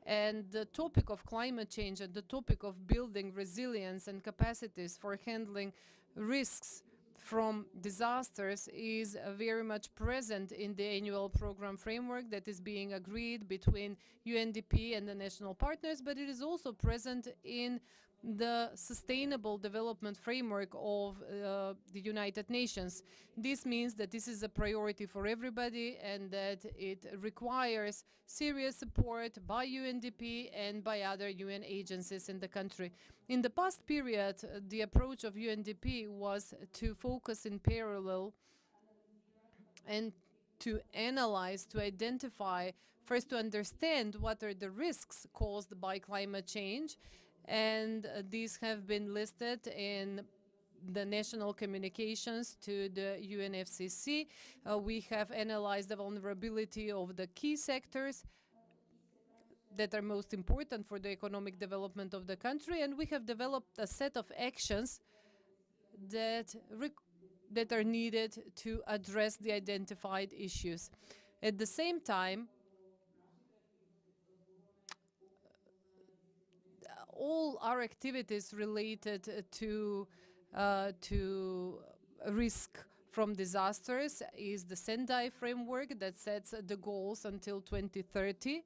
And the topic of climate change and the topic of building resilience and capacities for handling risks from disasters is very much present in the annual program framework that is being agreed between UNDP and the national partners, but it is also present in the Sustainable Development Framework of the United Nations. This means that this is a priority for everybody and that it requires serious support by UNDP and by other UN agencies in the country. In the past period, the approach of UNDP was to focus in parallel and to analyze, to identify, first to understand what are the risks caused by climate change, and these have been listed in the national communications to the UNFCCC. We have analyzed the vulnerability of the key sectors that are most important for the economic development of the country, and we have developed a set of actions that are needed to address the identified issues. At the same time, all our activities related to risk from disasters is the Sendai framework that sets the goals until 2030.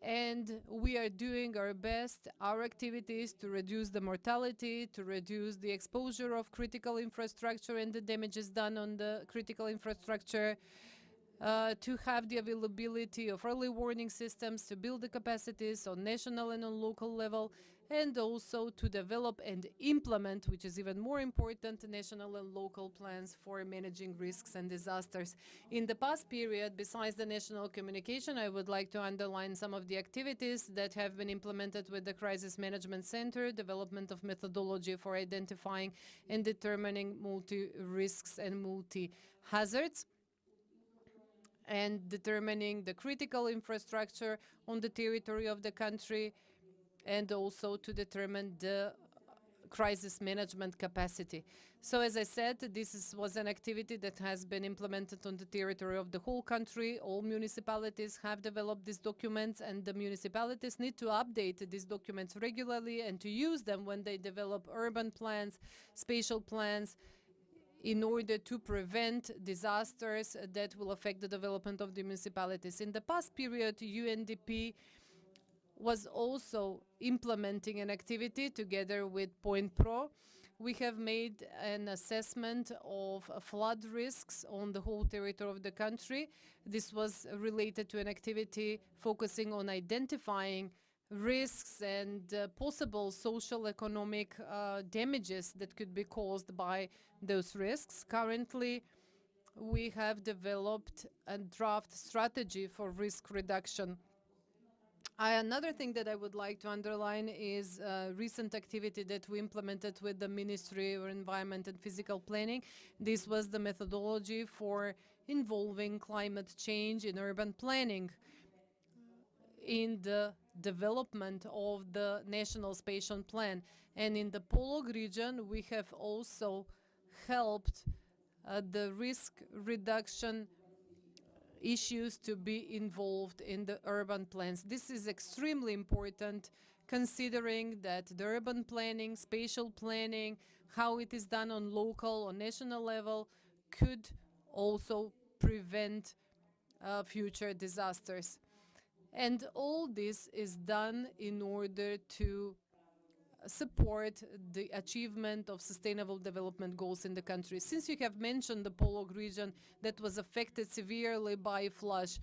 And we are doing our best, our activities, to reduce the mortality, to reduce the exposure of critical infrastructure and the damages done on the critical infrastructure, to have the availability of early warning systems, to build the capacities on national and on local level, and also to develop and implement, which is even more important, national and local plans for managing risks and disasters. In the past period, besides the national communication, I would like to underline some of the activities that have been implemented with the Crisis Management Center: development of methodology for identifying and determining multi-risks and multi-hazards, and determining the critical infrastructure on the territory of the country, and also to determine the crisis management capacity. So as I said, this was an activity that has been implemented on the territory of the whole country. All municipalities have developed these documents, and the municipalities need to update these documents regularly and to use them when they develop urban plans, spatial plans, in order to prevent disasters that will affect the development of the municipalities. In the past period, UNDP was also implementing an activity together with Point Pro. We have made an assessment of flood risks on the whole territory of the country. This was related to an activity focusing on identifying risks and possible social economic damages that could be caused by those risks. Currently, we have developed a draft strategy for risk reduction. Another thing that I would like to underline is recent activity that we implemented with the Ministry of Environment and Physical Planning. This was the methodology for involving climate change in urban planning in the development of the National Spatial Plan. And in the Polog region, we have also helped the risk reduction issues to be involved in the urban plans. This is extremely important considering that the urban planning, spatial planning, how it is done on local or national level could also prevent future disasters. And all this is done in order to support the achievement of sustainable development goals in the country. Since you have mentioned the Polog region that was affected severely by flash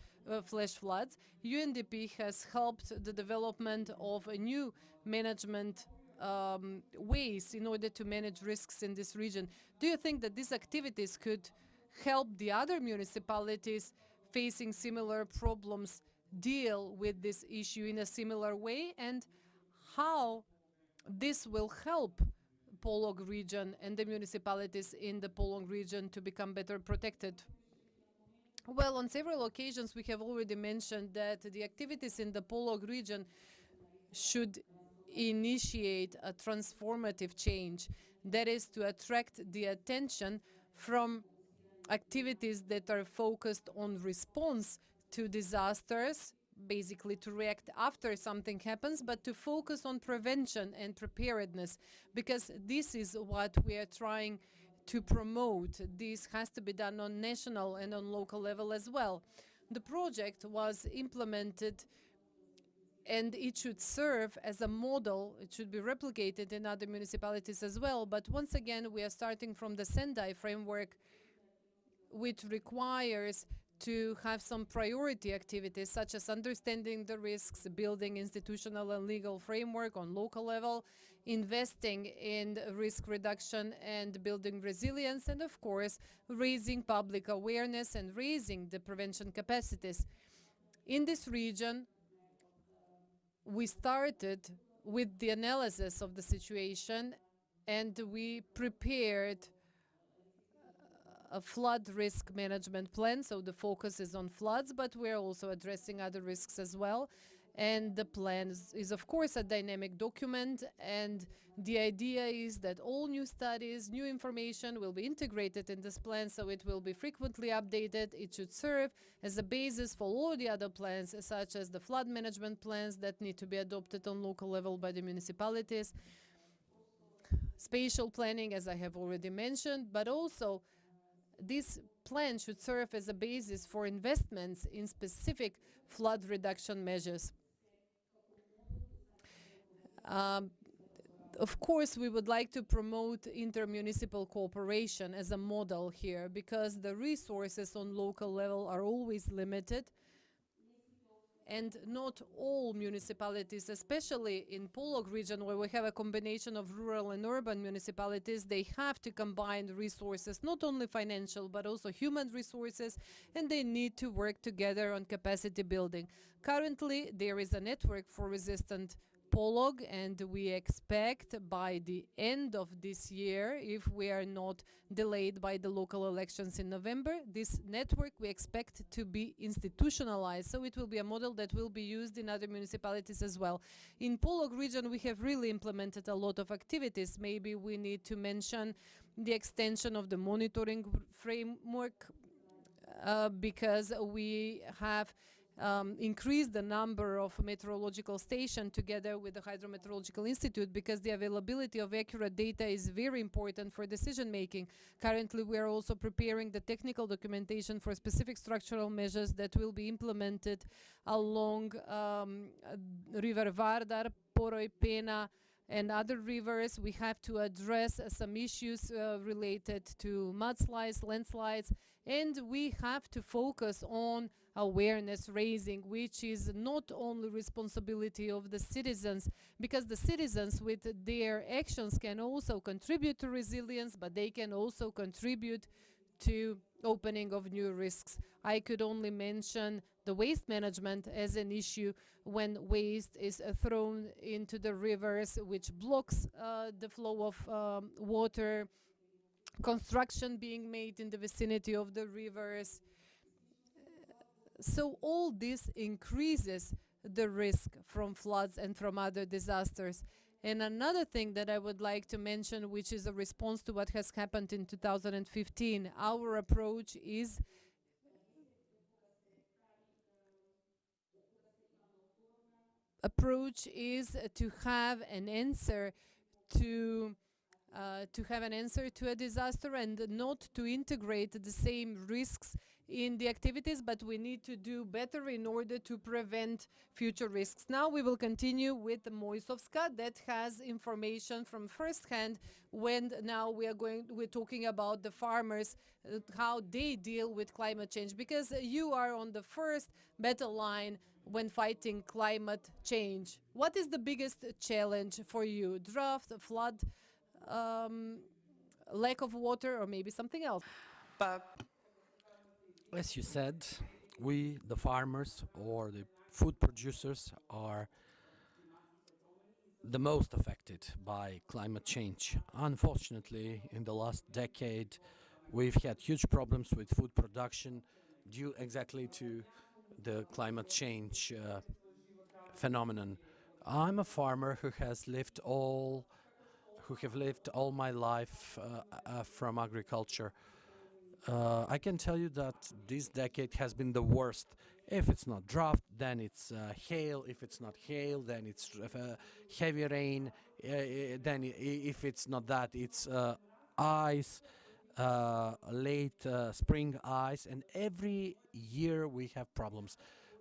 floods, UNDP has helped the development of a new management ways in order to manage risks in this region. Do you think that these activities could help the other municipalities facing similar problems deal with this issue in a similar way, and how this will help Polog region and the municipalities in the Polog region to become better protected? Well, on several occasions we have already mentioned that the activities in the Polog region should initiate a transformative change, that is to attract the attention from activities that are focused on response to disasters, basically to react after something happens, but to focus on prevention and preparedness, because this is what we are trying to promote. This has to be done on national and on local level as well. The project was implemented and it should serve as a model. It should be replicated in other municipalities as well. But once again, we are starting from the Sendai framework, which requires to have some priority activities such as understanding the risks, building institutional and legal framework on local level, investing in risk reduction and building resilience, and of course, raising public awareness and raising the prevention capacities. In this region, we started with the analysis of the situation and we prepared a flood risk management plan, so the focus is on floods, but we're also addressing other risks as well. And the plan is of course a dynamic document, and the idea is that all new studies, new information will be integrated in this plan, so it will be frequently updated. It should serve as a basis for all the other plans, such as the flood management plans that need to be adopted on local level by the municipalities, spatial planning, as I have already mentioned, but also this plan should serve as a basis for investments in specific flood reduction measures. Of course, we would like to promote intermunicipal cooperation as a model here, because the resources on local level are always limited. And not all municipalities, especially in Polog region, where we have a combination of rural and urban municipalities, they have to combine resources, not only financial, but also human resources, and they need to work together on capacity building. Currently, there is a network for resistant Polog, and we expect by the end of this year, if we are not delayed by the local elections in November, this network we expect to be institutionalized, so it will be a model that will be used in other municipalities as well. In Polog region, we have really implemented a lot of activities. Maybe we need to mention the extension of the monitoring framework, because we have increase the number of meteorological stations together with the Hydrometeorological Institute, because the availability of accurate data is very important for decision making. Currently, we are also preparing the technical documentation for specific structural measures that will be implemented along River Vardar, Poroj, Pena, and other rivers. We have to address some issues related to mudslides, landslides, and we have to focus on awareness raising, which is not only responsibility of the citizens, because the citizens with their actions can also contribute to resilience, but they can also contribute to opening of new risks. I could only mention the waste management as an issue when waste is thrown into the rivers, which blocks the flow of water, construction being made in the vicinity of the rivers. So all this increases the risk from floods and from other disasters. And another thing that I would like to mention, which is a response to what has happened in 2015, our approach is to have an answer to a disaster, and not to integrate the same risks in the activities, but we need to do better in order to prevent future risks. Now we will continue with Moisovska, that has information from first hand, when now we're talking about the farmers, how they deal with climate change, because you are on the first battle line when fighting climate change. What is the biggest challenge for you? Drought, flood, lack of water, or maybe something else? As you said, we, the farmers or the food producers, are the most affected by climate change. Unfortunately, in the last decade, we've had huge problems with food production due exactly to the climate change phenomenon. I'm a farmer who have lived all my life from agriculture. I can tell you that this decade has been the worst. If it's not drought, then it's hail. If it's not hail, then it's heavy rain. Then if it's not that, it's ice, late spring ice. And every year we have problems.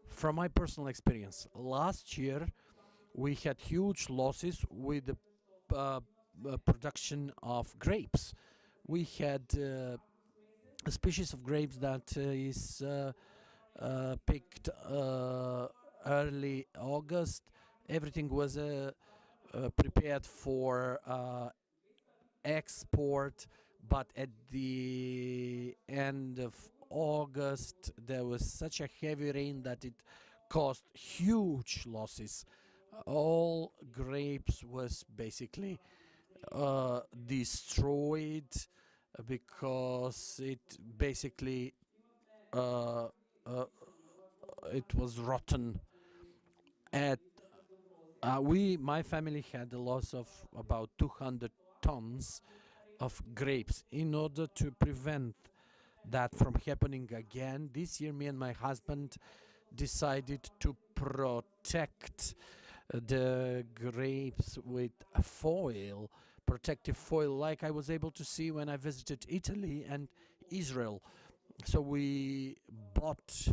From my personal experience, last year we had huge losses with the production of grapes. We had a species of grapes that is picked early August. Everything was prepared for export, but at the end of August there was such a heavy rain that it caused huge losses. All grapes was basically destroyed because it basically it was rotten. At my family had a loss of about 200 tons of grapes. In order to prevent that from happening again, this year me and my husband decided to protect the grapes with foil, protective foil, like I was able to see when I visited Italy and Israel. So we bought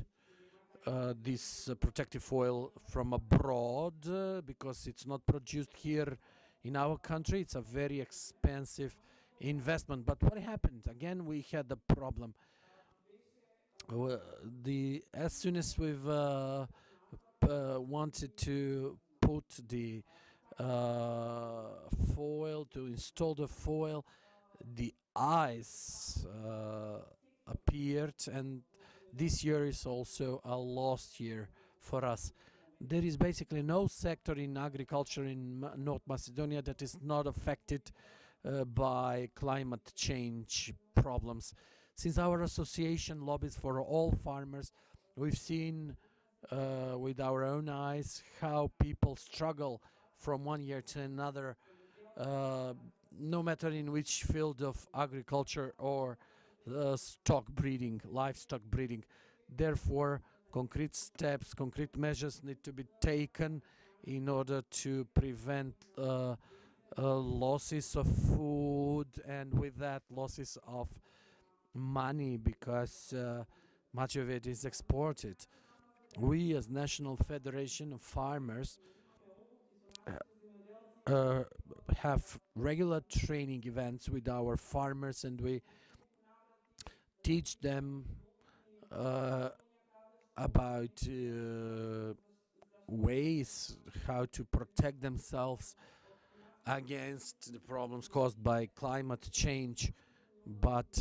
this protective foil from abroad because it's not produced here in our country. It's a very expensive investment. But what happened? Again, we had the problem. As soon as we've wanted to put the foil, to install the foil, the ice appeared, and this year is also a lost year for us. There is basically no sector in agriculture in North Macedonia that is not affected by climate change problems. Since our association lobbies for all farmers, we've seen with our own eyes how people struggle from one year to another, no matter in which field of agriculture or livestock breeding. Therefore, concrete steps, concrete measures need to be taken in order to prevent losses of food, and with that losses of money, because much of it is exported. We as National Federation of Farmers have regular training events with our farmers, and we teach them about ways how to protect themselves against the problems caused by climate change. But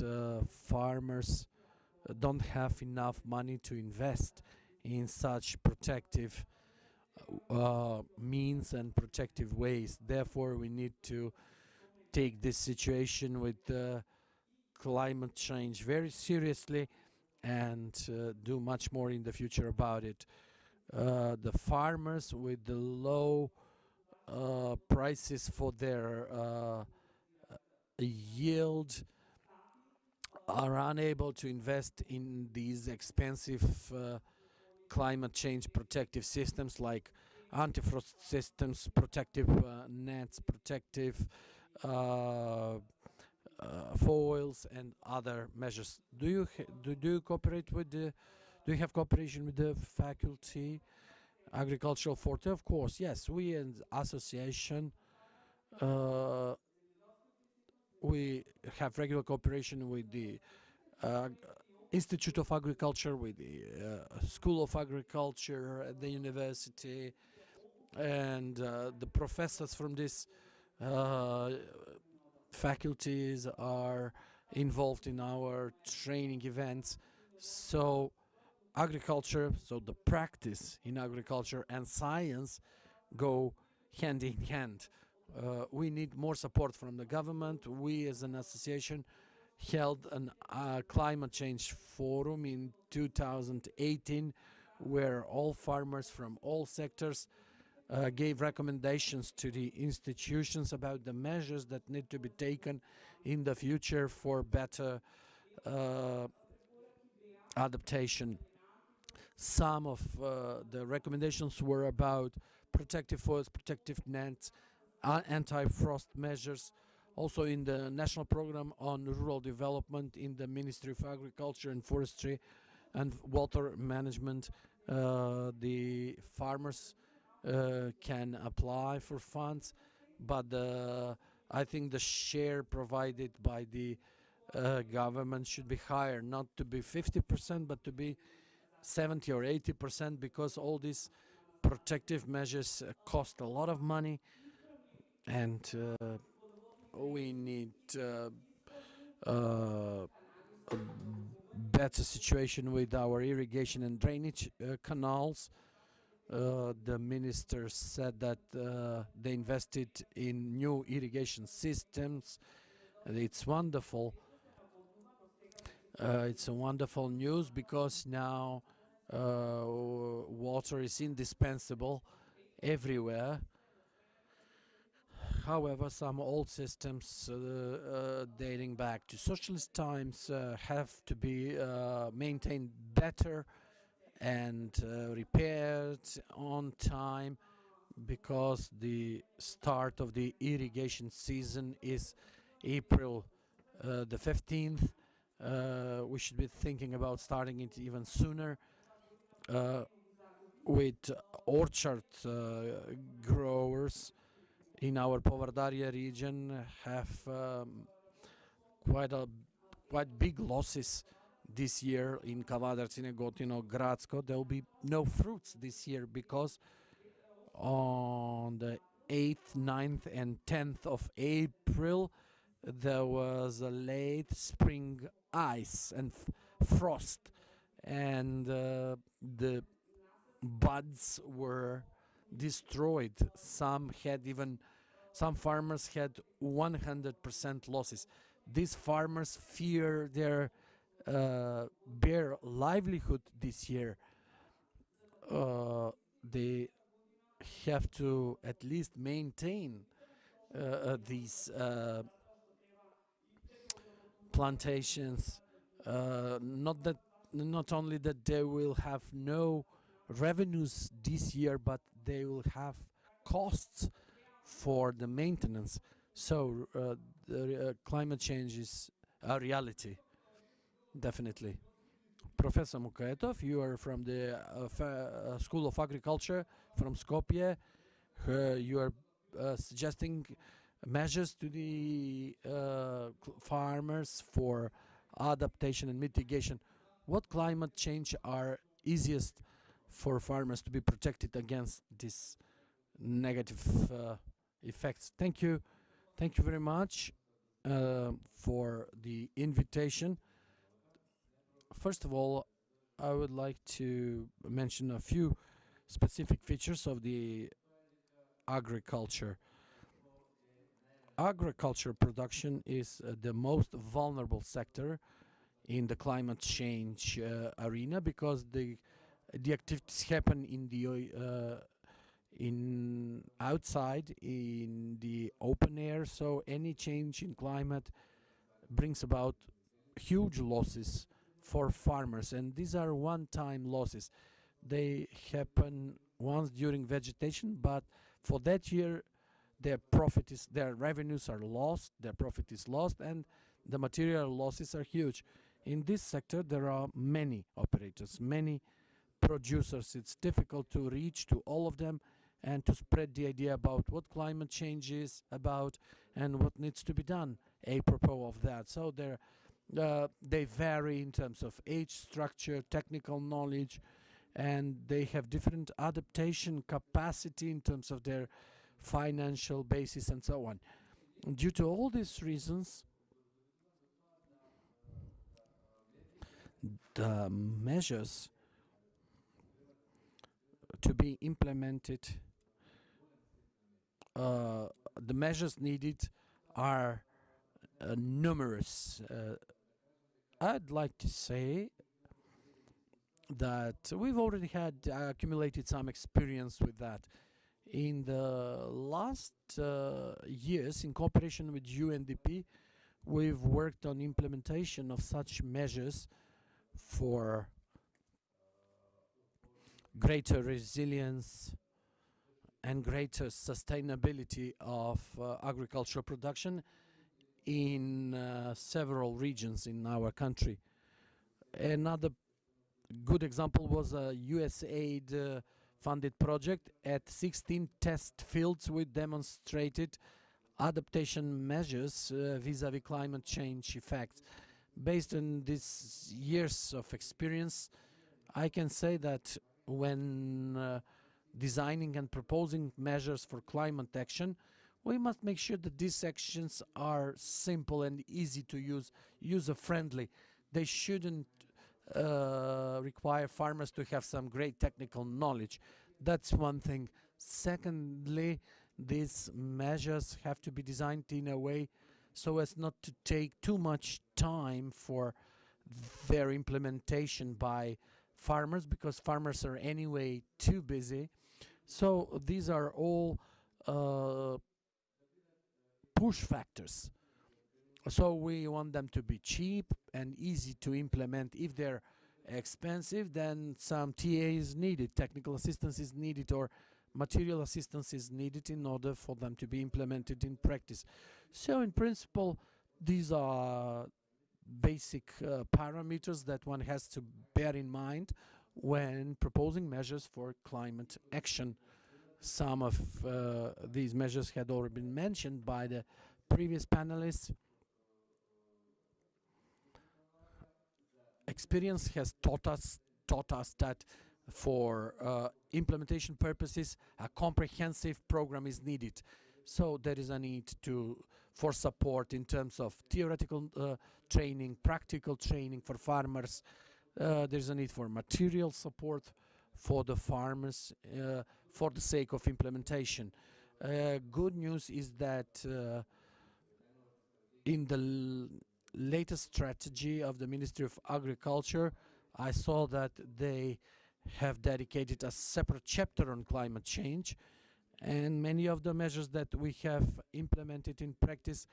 farmers don't have enough money to invest in such protective means and protective ways. Therefore, we need to take this situation with climate change very seriously and do much more in the future about it. The farmers with the low prices for their yield are unable to invest in these expensive climate change protective systems like anti-frost systems, protective nets, protective foils, and other measures. Do you cooperate with the? Do you have cooperation with the faculty, agricultural forte? Of course, yes. We as association, we have regular cooperation with the Institute of Agriculture, with the School of Agriculture at the university, and the professors from this faculties are involved in our training events. So agriculture, so the practice in agriculture and science go hand in hand. We need more support from the government. We as an association held a climate change forum in 2018 where all farmers from all sectors gave recommendations to the institutions about the measures that need to be taken in the future for better adaptation. Some of the recommendations were about protective foils, protective nets, anti-frost measures. Also in the National Program on Rural Development in the Ministry of Agriculture and Forestry and Water Management, the farmers can apply for funds, but I think the share provided by the government should be higher, not to be 50%, but to be 70 or 80%, because all these protective measures cost a lot of money, and we need a better situation with our irrigation and drainage canals. The minister said that they invested in new irrigation systems. It's wonderful. It's a wonderful news, because now water is indispensable everywhere. However, some old systems dating back to socialist times have to be maintained better and repaired on time, because the start of the irrigation season is April the 15th. We should be thinking about starting it even sooner. With orchard growers in our Povardarje region have quite big losses this year in Kavadarcine, Gotino, Gradsko. There will be no fruits this year because on the 8th, 9th and 10th of April there was a late spring ice and frost, and the buds were destroyed. Some farmers had 100% losses. These farmers fear their bare livelihood this year. They have to at least maintain these plantations. Not that not only that they will have no revenues this year, but they will have costs for the maintenance. So the climate change is a reality, definitely. Professor Mukaetov, you are from the School of Agriculture from Skopje. You are suggesting measures to the farmers for adaptation and mitigation. What climate change are easiest for farmers to be protected against these negative effects? Thank you very much for the invitation. First of all, I would like to mention a few specific features of the agriculture. Agriculture production is the most vulnerable sector in the climate change arena, because the activities happen in the outside in the open air. So any change in climate brings about huge losses for farmers, and these are one-time losses. They happen once during vegetation, but for that year their revenues are lost, their profit is lost, and the material losses are huge. In this sector there are many operators, many producers. It's difficult to reach to all of them and to spread the idea about what climate change is about and what needs to be done apropos of that. So they vary in terms of age structure, technical knowledge, and they have different adaptation capacity in terms of their financial basis and so on. Due to all these reasons, the measures to be implemented, the measures needed are numerous. I'd like to say that we've already had accumulated some experience with that. In the last years, in cooperation with UNDP, we've worked on implementation of such measures for greater resilience and greater sustainability of agricultural production in several regions in our country. Another good example was a USAID funded project. At 16 test fields we demonstrated adaptation measures vis-a-vis climate change effects. Based on these years of experience, I can say that when designing and proposing measures for climate action, we must make sure that these actions are simple and easy to use, user-friendly. They shouldn't require farmers to have some great technical knowledge. That's one thing. Secondly, these measures have to be designed in a way so as not to take too much time for their implementation by farmers, because farmers are anyway too busy. So these are all push factors. So we want them to be cheap and easy to implement. If they're expensive, then some TA is needed, technical assistance is needed, or material assistance is needed in order for them to be implemented in practice. So in principle, these are basic parameters that one has to bear in mind when proposing measures for climate action. Some of these measures had already been mentioned by the previous panelists. Experience has taught us that for implementation purposes, a comprehensive program is needed. So there is a need for support in terms of theoretical training, practical training for farmers. There's a need for material support for the farmers for the sake of implementation. Good news is that in the latest strategy of the Ministry of Agriculture, I saw that they have dedicated a separate chapter on climate change, and many of the measures that we have implemented in practice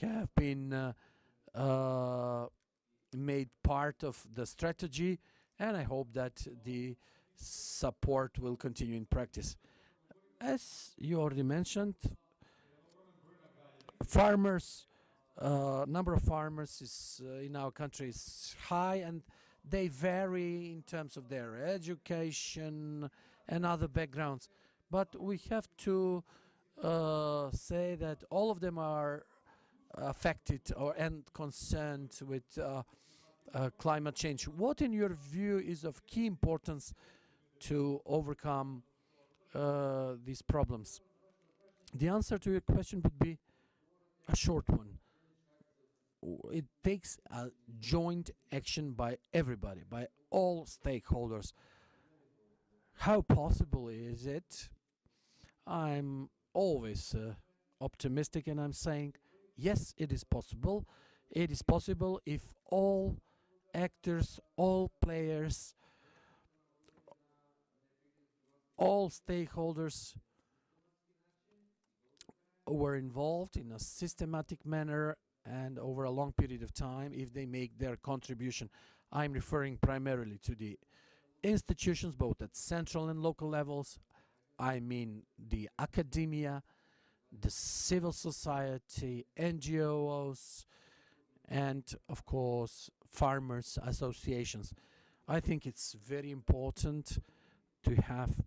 have been made part of the strategy, and I hope that the support will continue in practice. As you already mentioned, farmers, number of farmers is in our country is high, and they vary in terms of their education and other backgrounds. But we have to say that all of them are affected and concerned with climate change. What, in your view, is of key importance to overcome these problems? The answer to your question would be a short one. It takes a joint action by everybody, by all stakeholders. How possible is it? I'm always optimistic, and I'm saying, yes, it is possible. It is possible if all actors, all players, all stakeholders were involved in a systematic manner and over a long period of time, if they make their contribution. I'm referring primarily to the institutions, both at central and local levels. I mean the academia, the civil society, NGOs, and of course farmers associations. I think it's very important to have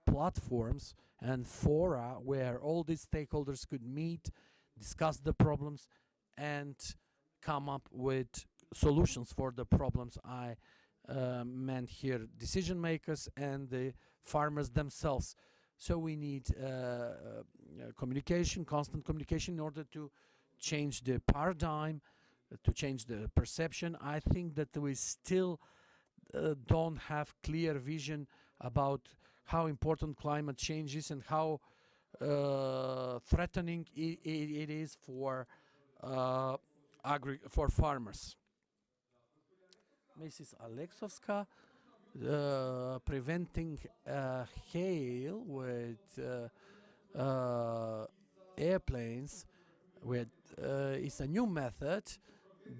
platforms and fora where all these stakeholders could meet, discuss the problems, and come up with solutions for the problems. I meant here decision makers and the farmers themselves. So we need communication, constant communication, in order to change the paradigm, to change the perception. I think that we still don't have clear vision about how important climate change is and how threatening it is for farmers. Mrs. Alexovska, preventing hail with airplanes is a new method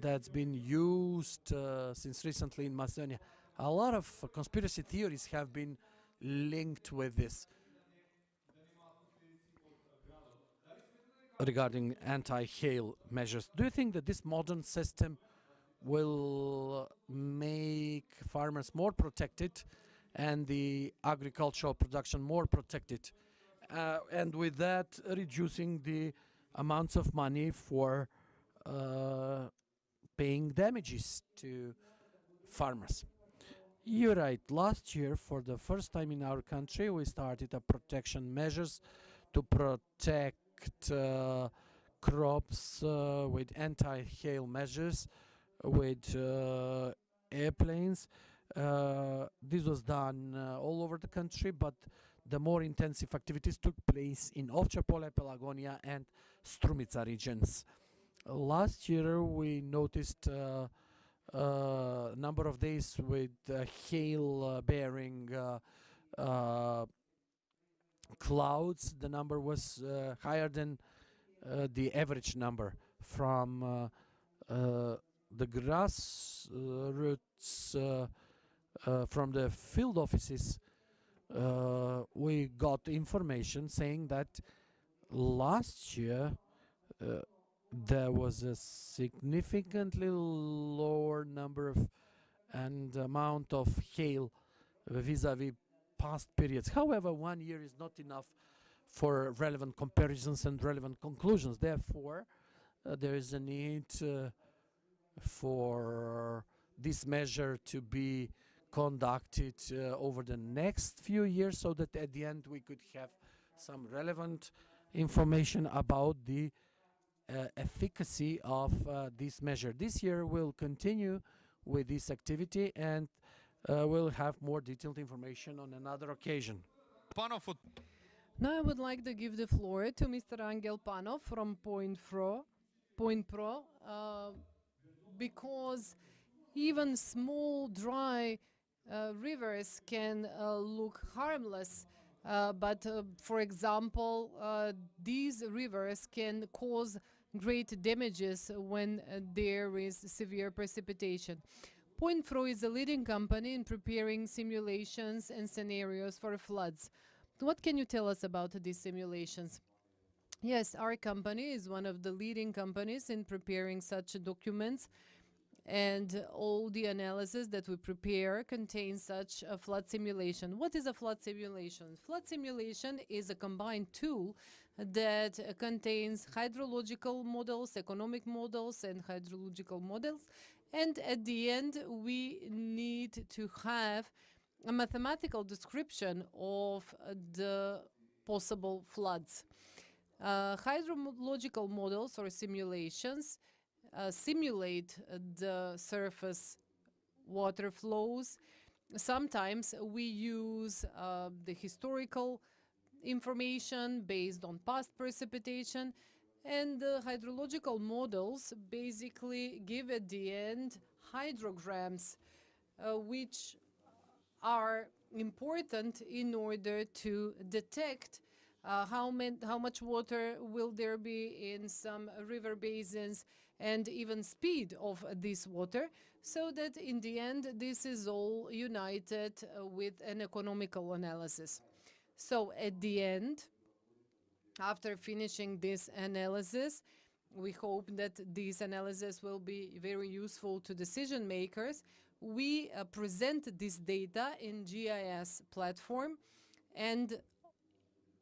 that's been used since recently in Macedonia. A lot of conspiracy theories have been linked with this regarding anti-hail measures. Do you think that this modern system will make farmers more protected and the agricultural production more protected, and with that reducing the amounts of money for paying damages to farmers? You're right. Last year, for the first time in our country, we started a protection measures to protect crops with anti-hail measures, with airplanes. This was done all over the country, but the more intensive activities took place in Ovčapolje, Pelagonia, and Strumica regions. Last year, we noticed number of days with hail bearing clouds. The number was higher than the average number. From the grassroots, from the field offices, we got information saying that last year there was a significantly lower number of and amount of hail vis-a-vis past periods. However, 1 year is not enough for relevant comparisons and relevant conclusions. Therefore, there is a need for this measure to be conducted over the next few years, so that at the end we could have some relevant information about the efficacy of this measure. This year we'll continue with this activity, and we'll have more detailed information on another occasion. Now I would like to give the floor to Mr. Angel Panov from Point Pro, because even small dry rivers can look harmless, but for example, these rivers can cause great damages when there is severe precipitation. Point Pro is a leading company in preparing simulations and scenarios for floods. What can you tell us about these simulations? Yes, our company is one of the leading companies in preparing such documents, and all the analysis that we prepare contains such a flood simulation. What is a flood simulation? Flood simulation is a combined tool that contains hydrological models, economic models, and hydrological models. And at the end, we need to have a mathematical description of the possible floods. Hydrological models or simulations simulate the surface water flows. Sometimes we use the historical information based on past precipitation, and the hydrological models basically give at the end hydrograms, which are important in order to detect how much water will there be in some river basins, and even speed of this water, so that in the end this is all united with an economical analysis. So at the end, after finishing this analysis, we hope that this analysis will be very useful to decision makers. We present this data in GIS platform, and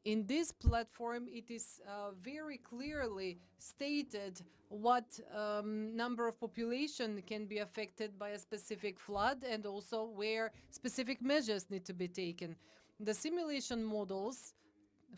in this platform it is very clearly stated what number of population can be affected by a specific flood, and also where specific measures need to be taken. The simulation models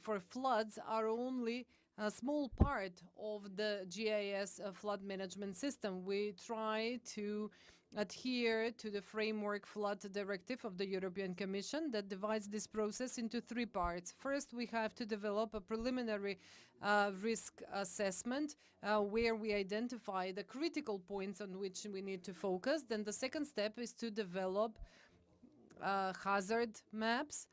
for floods are only a small part of the GIS flood management system. We try to adhere to the framework flood directive of the European Commission that divides this process into three parts. First, we have to develop a preliminary risk assessment where we identify the critical points on which we need to focus. Then the second step is to develop hazard maps.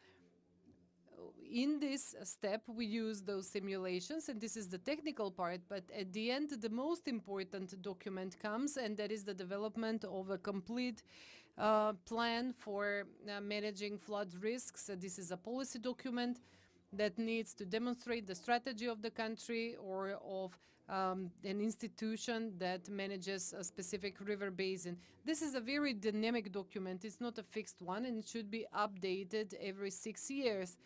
In this step, we use those simulations, and this is the technical part, but at the end, the most important document comes, and that is the development of a complete plan for managing flood risks. This is a policy document that needs to demonstrate the strategy of the country or of an institution that manages a specific river basin. This is a very dynamic document. It's not a fixed one, and it should be updated every 6 years.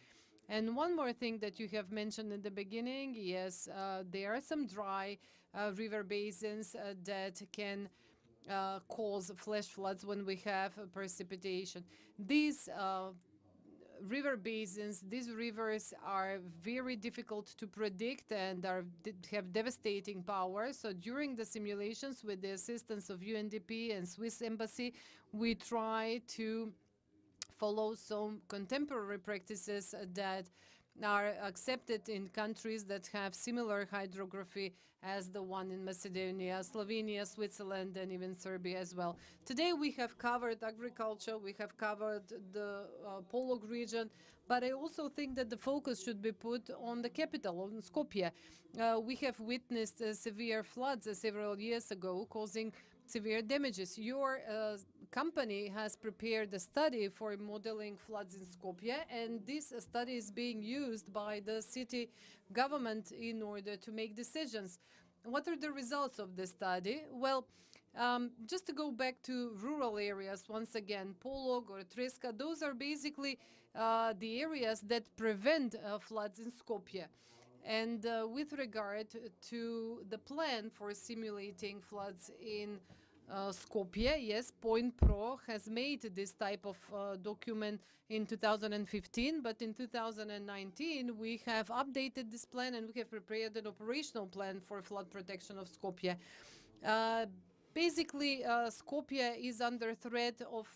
And one more thing that you have mentioned in the beginning, yes, there are some dry river basins that can cause flash floods when we have precipitation. These river basins, these rivers are very difficult to predict and have devastating power. So during the simulations, with the assistance of UNDP and Swiss Embassy, we try to follow some contemporary practices that are accepted in countries that have similar hydrography as the one in Macedonia, Slovenia, Switzerland, and even Serbia as well. Today we have covered agriculture, we have covered the Polog region, but I also think that the focus should be put on the capital, on Skopje. We have witnessed severe floods several years ago, causing severe damages. Your company has prepared a study for modeling floods in Skopje, and this study is being used by the city government in order to make decisions. What are the results of the study? Well, just to go back to rural areas, once again, Polog or Treska, those are basically the areas that prevent floods in Skopje. And with regard to the plan for simulating floods in Skopje, yes, Point Pro has made this type of document in 2015, but in 2019 we have updated this plan and we have prepared an operational plan for flood protection of Skopje. Basically, Skopje is under threat of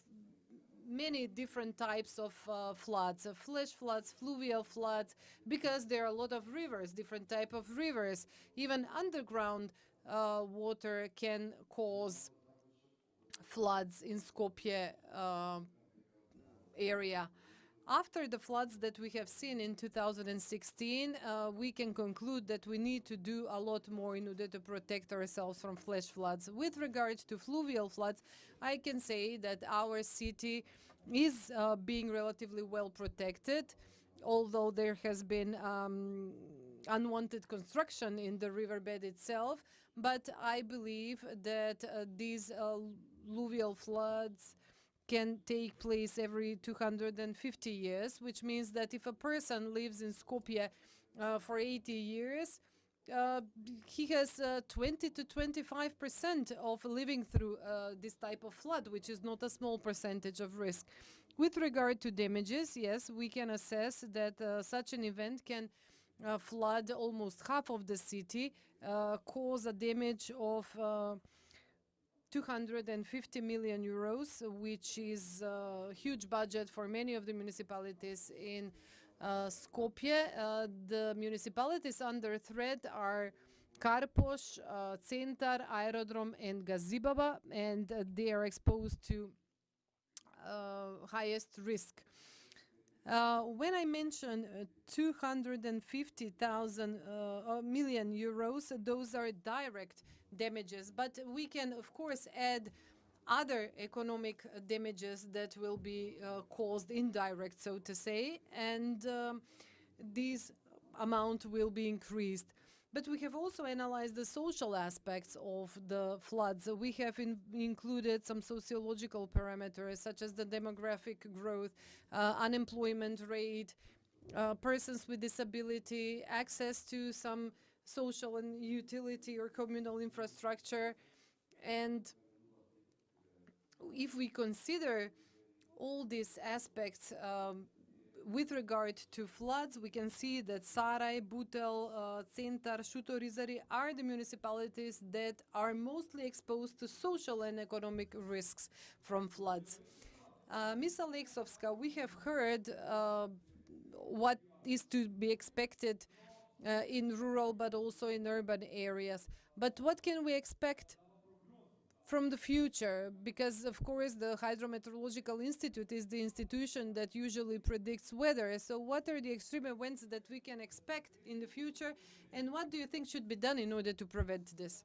many different types of floods, flash floods, fluvial floods, because there are a lot of rivers, different type of rivers. Even underground water can cause floods in Skopje area. After the floods that we have seen in 2016, we can conclude that we need to do a lot more in order to protect ourselves from flash floods. With regard to fluvial floods, I can say that our city is being relatively well protected, although there has been unwanted construction in the riverbed itself. But I believe that these alluvial floods can take place every 250 years, which means that if a person lives in Skopje for 80 years, he has 20 to 25% of living through this type of flood, which is not a small percentage of risk. With regard to damages, yes, we can assess that such an event can flood almost half of the city, cause a damage of 250 million euros, which is a huge budget for many of the municipalities in Skopje. The municipalities under threat are Karpoš, Centar, Aerodrom, and Gazibaba, and they are exposed to highest risk. When I mention 250,000 million euros, those are direct damages, but we can of course add other economic damages that will be caused indirect, so to say, and these amount will be increased. But we have also analyzed the social aspects of the floods. We have included some sociological parameters such as the demographic growth, unemployment rate, persons with disability, access to some social and utility or communal infrastructure. And if we consider all these aspects with regard to floods, we can see that Sarai, Butel, Centar, Šutorizari are the municipalities that are mostly exposed to social and economic risks from floods. Ms. Aleksovska, we have heard what is to be expected in rural but also in urban areas. But what can we expect from the future? Because of course the Hydrometeorological Institute is the institution that usually predicts weather. So what are the extreme events that we can expect in the future, and what do you think should be done in order to prevent this?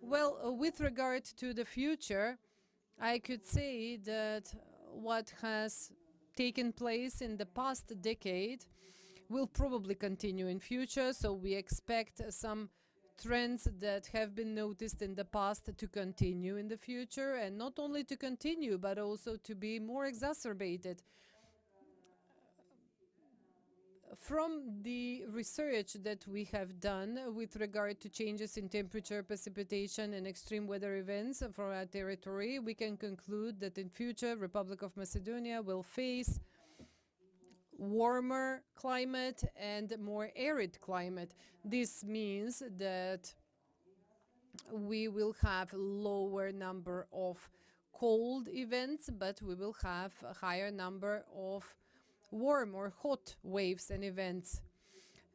Well, with regard to the future, I could say that what has taken place in the past decade will probably continue in future. So we expect some trends that have been noticed in the past to continue in the future, and not only to continue but also to be more exacerbated. From the research that we have done with regard to changes in temperature, precipitation and extreme weather events for our territory, we can conclude that in future Republic of Macedonia will face warmer climate and more arid climate. This means that we will have lower number of cold events, but we will have a higher number of warm or hot waves and events.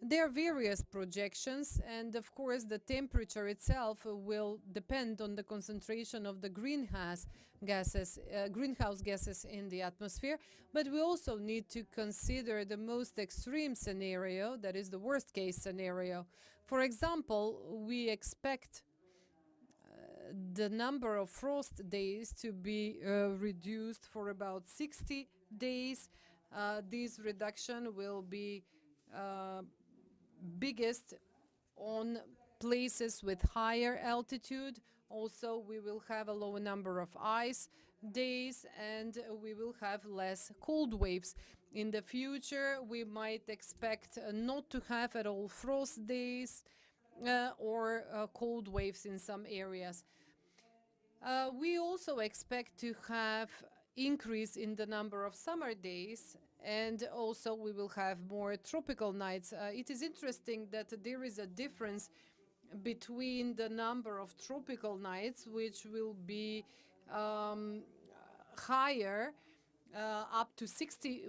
There are various projections, and of course the temperature itself will depend on the concentration of the greenhouse gases in the atmosphere. But we also need to consider the most extreme scenario, that is the worst case scenario. For example, we expect the number of frost days to be reduced for about 60 days. This reduction will be biggest on places with higher altitude. Also, we will have a lower number of ice days, and we will have less cold waves. In the future, we might expect not to have at all frost days or cold waves in some areas. We also expect to have increase in the number of summer days, and also we will have more tropical nights. It is interesting that there is a difference between the number of tropical nights, which will be higher, up to 60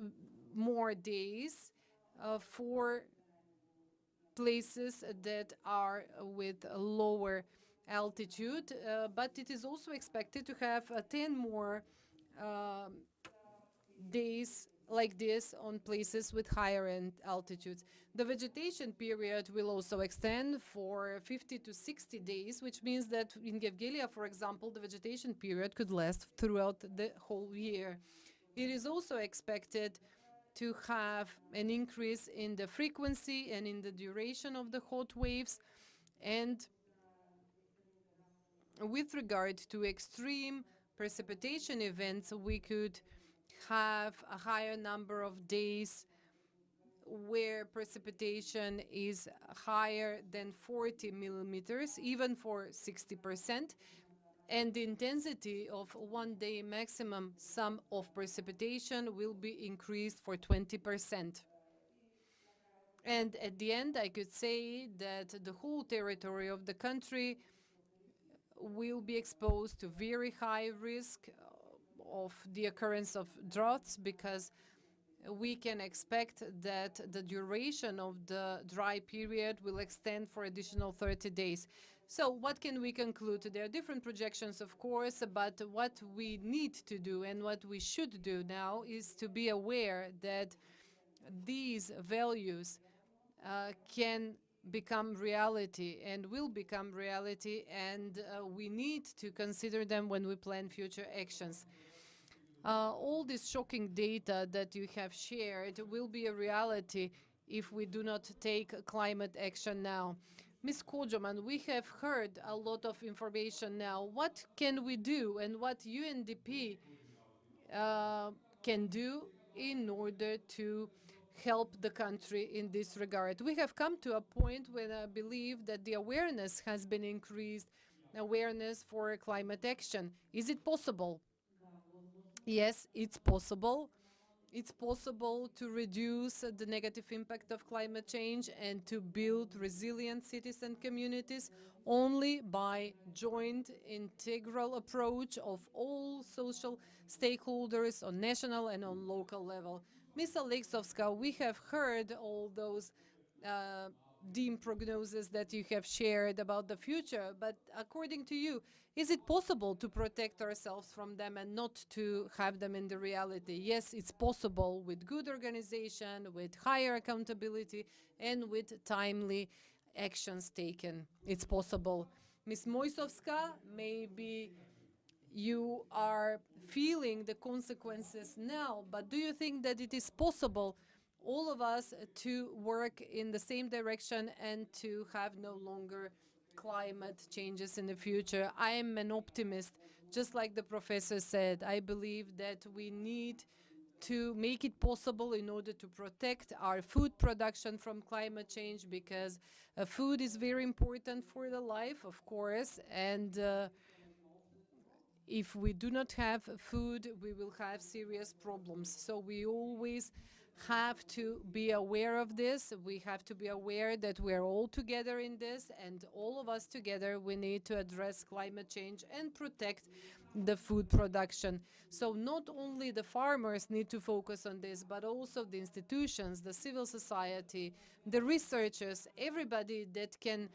more days for places that are with a lower altitude, but it is also expected to have 10 more days like this on places with higher altitudes. The vegetation period will also extend for 50 to 60 days, which means that in Gevgelia, for example, the vegetation period could last throughout the whole year. It is also expected to have an increase in the frequency and in the duration of the hot waves. And with regard to extreme precipitation events, we could have a higher number of days where precipitation is higher than 40 millimeters, even for 60%, and the intensity of 1 day maximum sum of precipitation will be increased for 20%. And at the end, I could say that the whole territory of the country will be exposed to very high risk of the occurrence of droughts, because we can expect that the duration of the dry period will extend for additional 30 days. So what can we conclude? There are different projections, of course, but what we need to do and what we should do now is to be aware that these values can become reality and will become reality, and we need to consider them when we plan future actions. All this shocking data that you have shared will be a reality if we do not take climate action now. Ms. Kojoman, we have heard a lot of information now. What can we do and what UNDP can do in order to help the country in this regard? We have come to a point when I believe that the awareness has been increased, awareness for climate action. Is it possible? Yes, it's possible. It's possible to reduce the negative impact of climate change and to build resilient cities and communities only by joint integral approach of all social stakeholders on national and on local level. Ms. Aleksovska, we have heard all those dim prognoses that you have shared about the future, but according to you, is it possible to protect ourselves from them and not to have them in the reality? Yes, it's possible with good organization, with higher accountability, and with timely actions taken. It's possible. Ms. Moisovska, maybe you are feeling the consequences now, but do you think that it is possible all of us to work in the same direction and to have no longer climate changes in the future? I am an optimist. Just like the professor said, I believe that we need to make it possible in order to protect our food production from climate change, because food is very important for the life, of course, and if we do not have food, we will have serious problems. So we always have to be aware of this. We have to be aware that we're all together in this, and all of us together, we need to address climate change and protect the food production. So not only the farmers need to focus on this, but also the institutions, the civil society, the researchers, everybody that can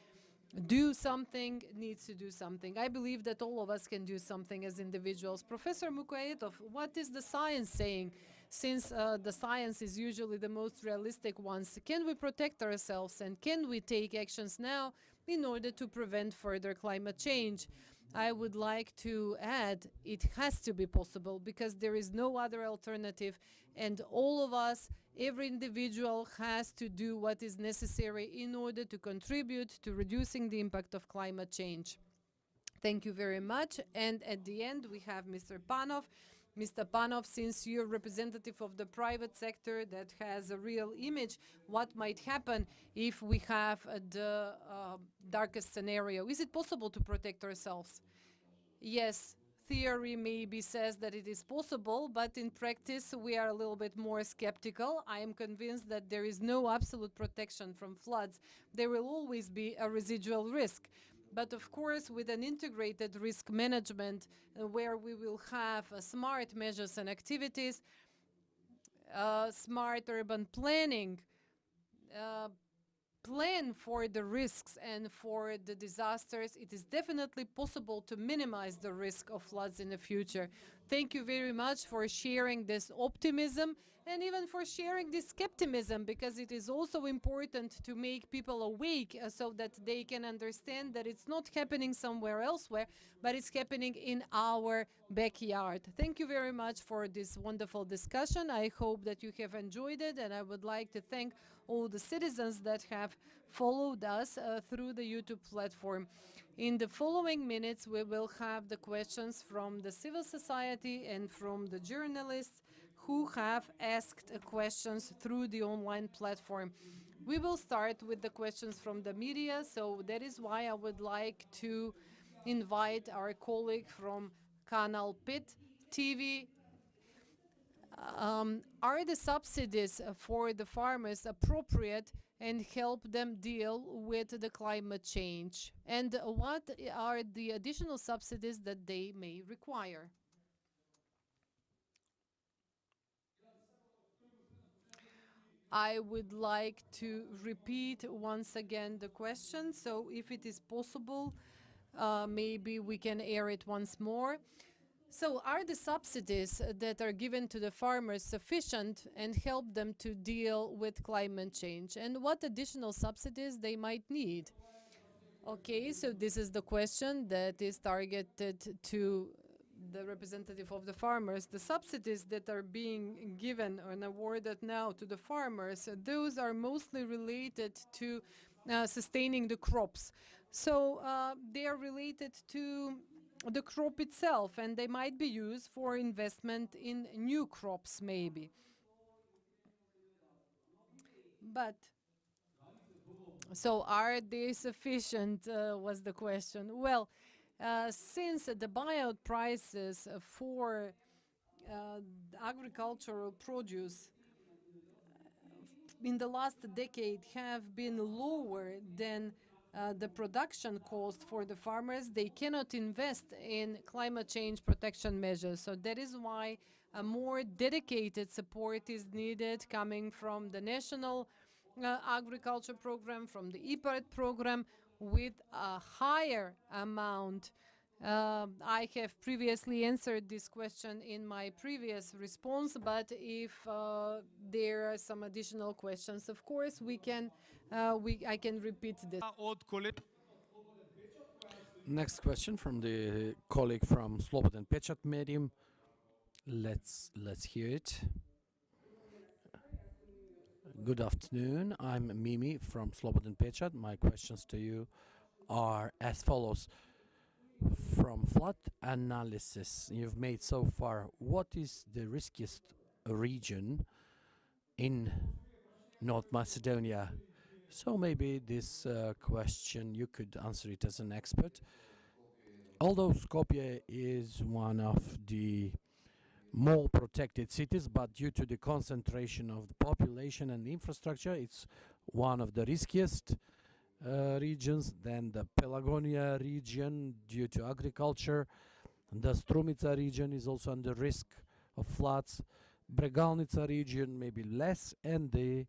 do something needs to do something. I believe that all of us can do something as individuals. Professor Mukaetov, what is the science saying? Since the science is usually the most realistic ones, can we protect ourselves and can we take actions now in order to prevent further climate change? I would like to add, it has to be possible because there is no other alternative, and all of us, every individual has to do what is necessary in order to contribute to reducing the impact of climate change. Thank you very much. And at the end, we have Mr. Panov. Mr. Panov, since you're representative of the private sector that has a real image, what might happen if we have the darkest scenario? Is it possible to protect ourselves? Yes, theory maybe says that it is possible, but in practice we are a little bit more skeptical. I am convinced that there is no absolute protection from floods. There will always be a residual risk. But of course, with an integrated risk management where we will have smart measures and activities, smart urban planning, plan for the risks and for the disasters, it is definitely possible to minimize the risk of floods in the future. Thank you very much for sharing this optimism and even for sharing this skepticism, because it is also important to make people awake so that they can understand that it's not happening somewhere elsewhere, but it's happening in our backyard. Thank you very much for this wonderful discussion. I hope that you have enjoyed it, and I would like to thank all the citizens that have followed us through the YouTube platform. In the following minutes, we will have the questions from the civil society and from the journalists who have asked questions through the online platform. We will start with the questions from the media, so that is why I would like to invite our colleague from Kanal Pit TV. Are the subsidies for the farmers appropriate and help them deal with the climate change? And what are the additional subsidies that they may require? I would like to repeat once again the question, so if it is possible, maybe we can air it once more. So are the subsidies that are given to the farmers sufficient and help them to deal with climate change? And what additional subsidies they might need? Okay, so this is the question that is targeted to the representative of the farmers. The subsidies that are being given and awarded now to the farmers, those are mostly related to sustaining the crops. So they are related to the crop itself, and they might be used for investment in new crops maybe. But so are they sufficient was the question. Well, since the buyout prices for agricultural produce in the last decade have been lower than the production cost for the farmers, they cannot invest in climate change protection measures. So that is why a more dedicated support is needed coming from the national agriculture program, from the IPART program, with a higher amount. I have previously answered this question in my previous response, but if there are some additional questions, of course, I can repeat this. Next question from the colleague from Slobodan Pečat Medium. Let's hear it. Good afternoon. I'm Mimi from Slobodan Pečat. My questions to you are as follows. From flood analysis you've made so far, what is the riskiest region in North Macedonia? So maybe this question you could answer it as an expert. Although Skopje is one of the more protected cities, but due to the concentration of the population and the infrastructure, it's one of the riskiest regions. Then the Pelagonia region, due to agriculture. The Strumica region is also under risk of floods. Bregalnica region maybe less, and the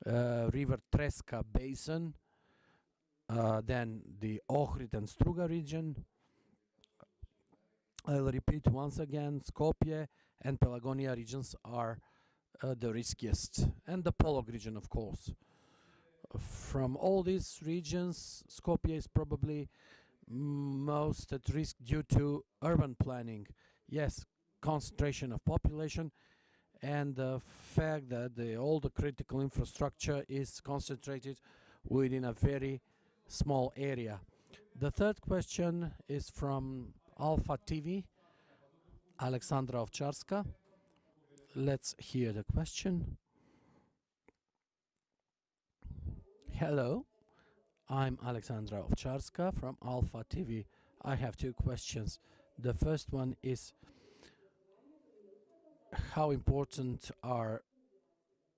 river Treska basin. Then the Ohrid and Struga region. I'll repeat once again, Skopje and Pelagonia regions are the riskiest, and the Polog region, of course. From all these regions, Skopje is probably most at risk due to urban planning. Yes, concentration of population, and the fact that all the critical infrastructure is concentrated within a very small area. The third question is from Alpha TV, Alexandra Ovcharska. Let's hear the question. Hello, I'm Alexandra Ovcharska from Alpha TV. I have two questions. The first one is, how important are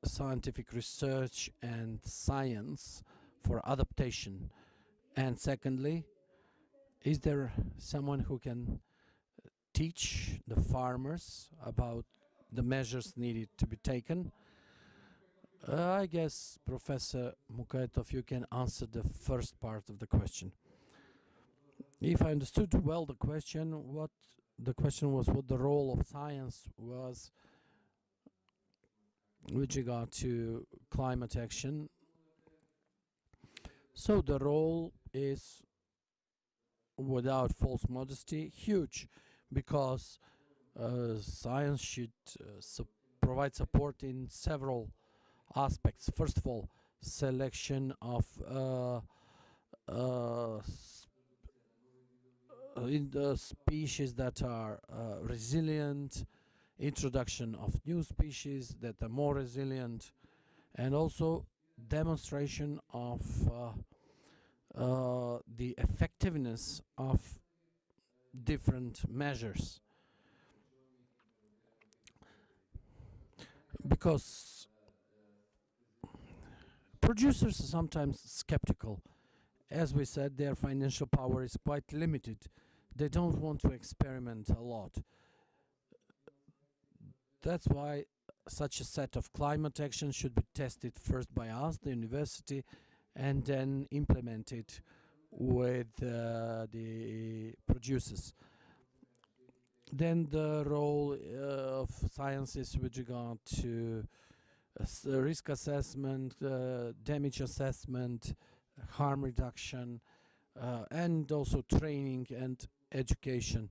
scientific research and science for adaptation? And secondly, is there someone who can teach the farmers about the measures needed to be taken? I guess, Professor Mukaitov, you can answer the first part of the question. If I understood well the question, what the question was what the role of science was with regard to climate action. So the role is, without false modesty, huge, because science should provide support in several aspects. First of all, selection of in the species that are resilient, introduction of new species that are more resilient, and also demonstration of the effectiveness of different measures. Because producers are sometimes skeptical. As we said, their financial power is quite limited. They don't want to experiment a lot. That's why such a set of climate action should be tested first by us, the university, and then implemented with the producers. Then the role of sciences with regard to risk assessment, damage assessment, harm reduction, and also training and education.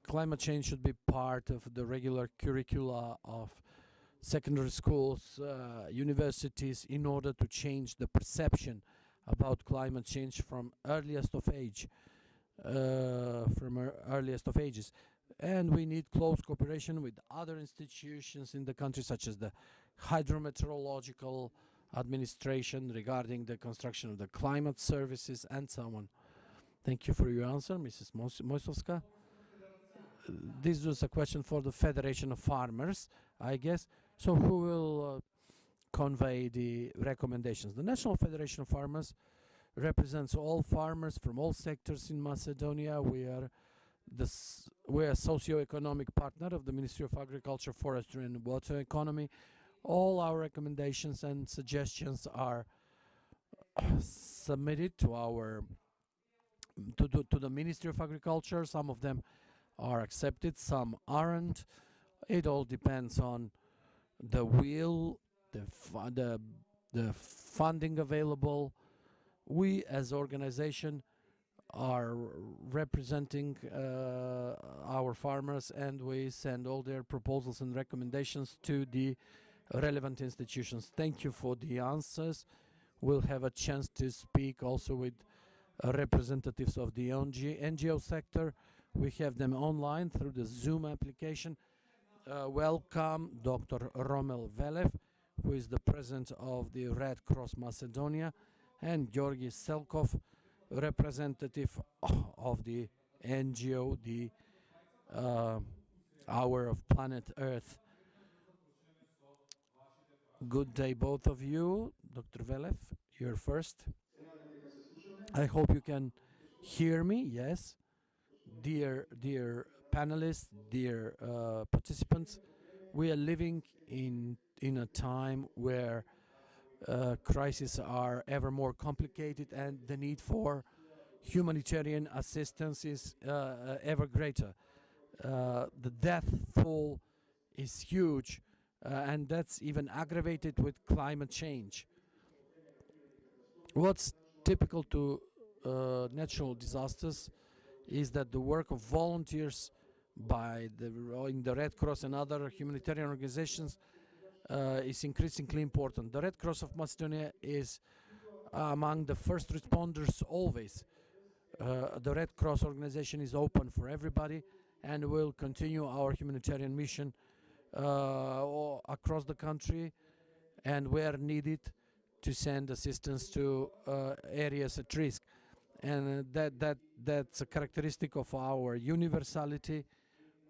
Climate change should be part of the regular curricula of secondary schools, universities, in order to change the perception about climate change from earliest of age, earliest of ages. And we need close cooperation with other institutions in the country, such as the hydrometeorological administration regarding the construction of the climate services and so on. Thank you for your answer, Mrs. Mojsovska. This was a question for the Federation of Farmers, I guess. So who will convey the recommendations? The National Federation of Farmers represents all farmers from all sectors in Macedonia. We are a socio-economic partner of the Ministry of Agriculture, Forestry and Water Economy. All our recommendations and suggestions are submitted to our to the Ministry of Agriculture. Some of them are accepted, some aren't. It all depends on the will, the funding available. We as organization are representing our farmers, and we send all their proposals and recommendations to the relevant institutions. Thank you for the answers. We'll have a chance to speak also with representatives of the NGO sector. We have them online through the Zoom application. Welcome Dr. Romel Velev, who is the president of the Red Cross Macedonia, and Georgi Selkov, representative of the NGO, the Hour of Planet Earth. Good day, both of you. Dr. Velev, you're first. I hope you can hear me, yes. Dear panelists, dear participants, we are living in a time where crises are ever more complicated, and the need for humanitarian assistance is ever greater. The death toll is huge, and that's even aggravated with climate change. What's typical to natural disasters is that the work of volunteers in the Red Cross and other humanitarian organizations is increasingly important. The Red Cross of Macedonia is among the first responders always. The Red Cross organization is open for everybody, and will continue our humanitarian mission across the country, and where needed, to send assistance to areas at risk. And that's a characteristic of our universality.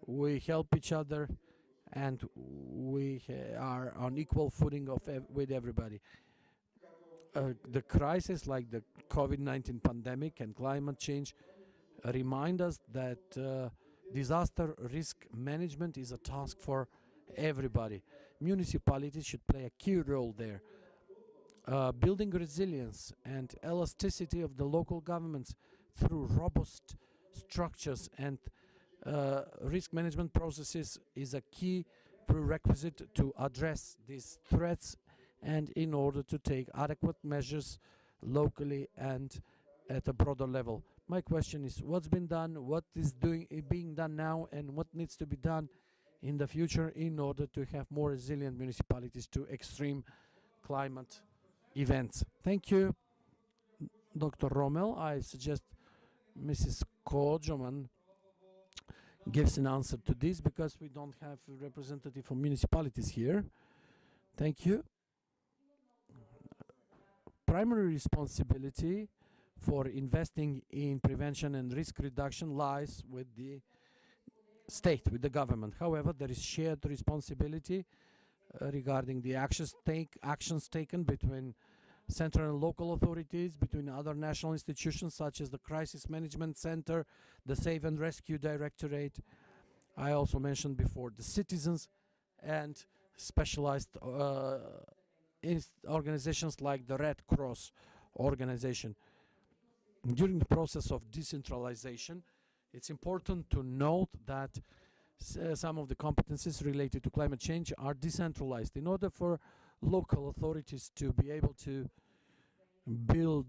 We help each other, and we are on equal footing with everybody. The crisis like the COVID-19 pandemic and climate change remind us that disaster risk management is a task for everybody. Municipalities should play a key role there. Building resilience and elasticity of the local governments through robust structures and risk management processes is a key prerequisite to address these threats and in order to take adequate measures locally and at a broader level. My question is, what's been done, what is being done now, and what needs to be done in the future in order to have more resilient municipalities to extreme climate events? Thank you, Dr. Rommel. I suggest Mrs. Kojoman gives an answer to this because we don't have a representative from municipalities here. Thank you. Primary responsibility for investing in prevention and risk reduction lies with the state, with the government. However, there is shared responsibility regarding the actions taken between central and local authorities, between other national institutions such as the Crisis Management Center, the Save and Rescue Directorate. I also mentioned before the citizens and specialized organizations like the Red Cross organization. During the process of decentralization, it's important to note that some of the competencies related to climate change are decentralized. In order for local authorities to be able to build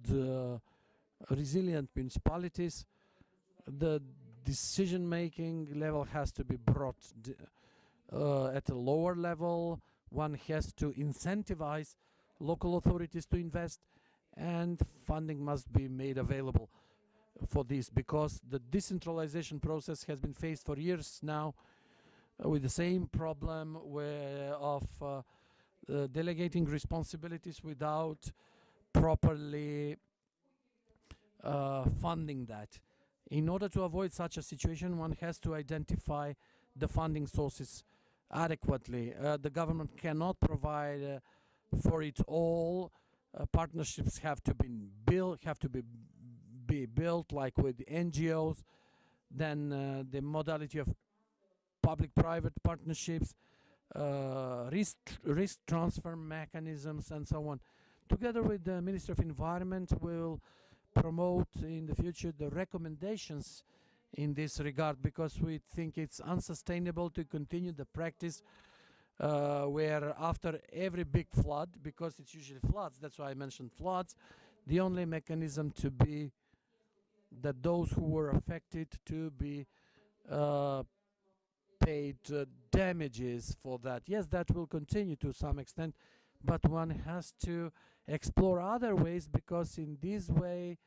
resilient municipalities, the decision-making level has to be brought at a lower level. One has to incentivize local authorities to invest, and funding must be made available for this, because the decentralization process has been faced for years now with the same problem of delegating responsibilities without properly funding that. In order to avoid such a situation, one has to identify the funding sources adequately. The government cannot provide for it all. Partnerships have to be built, like with NGOs. Then the modality of public-private partnerships, risk transfer mechanisms, and so on. Together with the Ministry of Environment, we'll promote in the future the recommendations in this regard, because we think it's unsustainable to continue the practice where after every big flood, because it's usually floods, that's why I mentioned floods, the only mechanism to be that those who were affected to be paid damages for that. Yes, that will continue to some extent, but one has to explore other ways, because in this way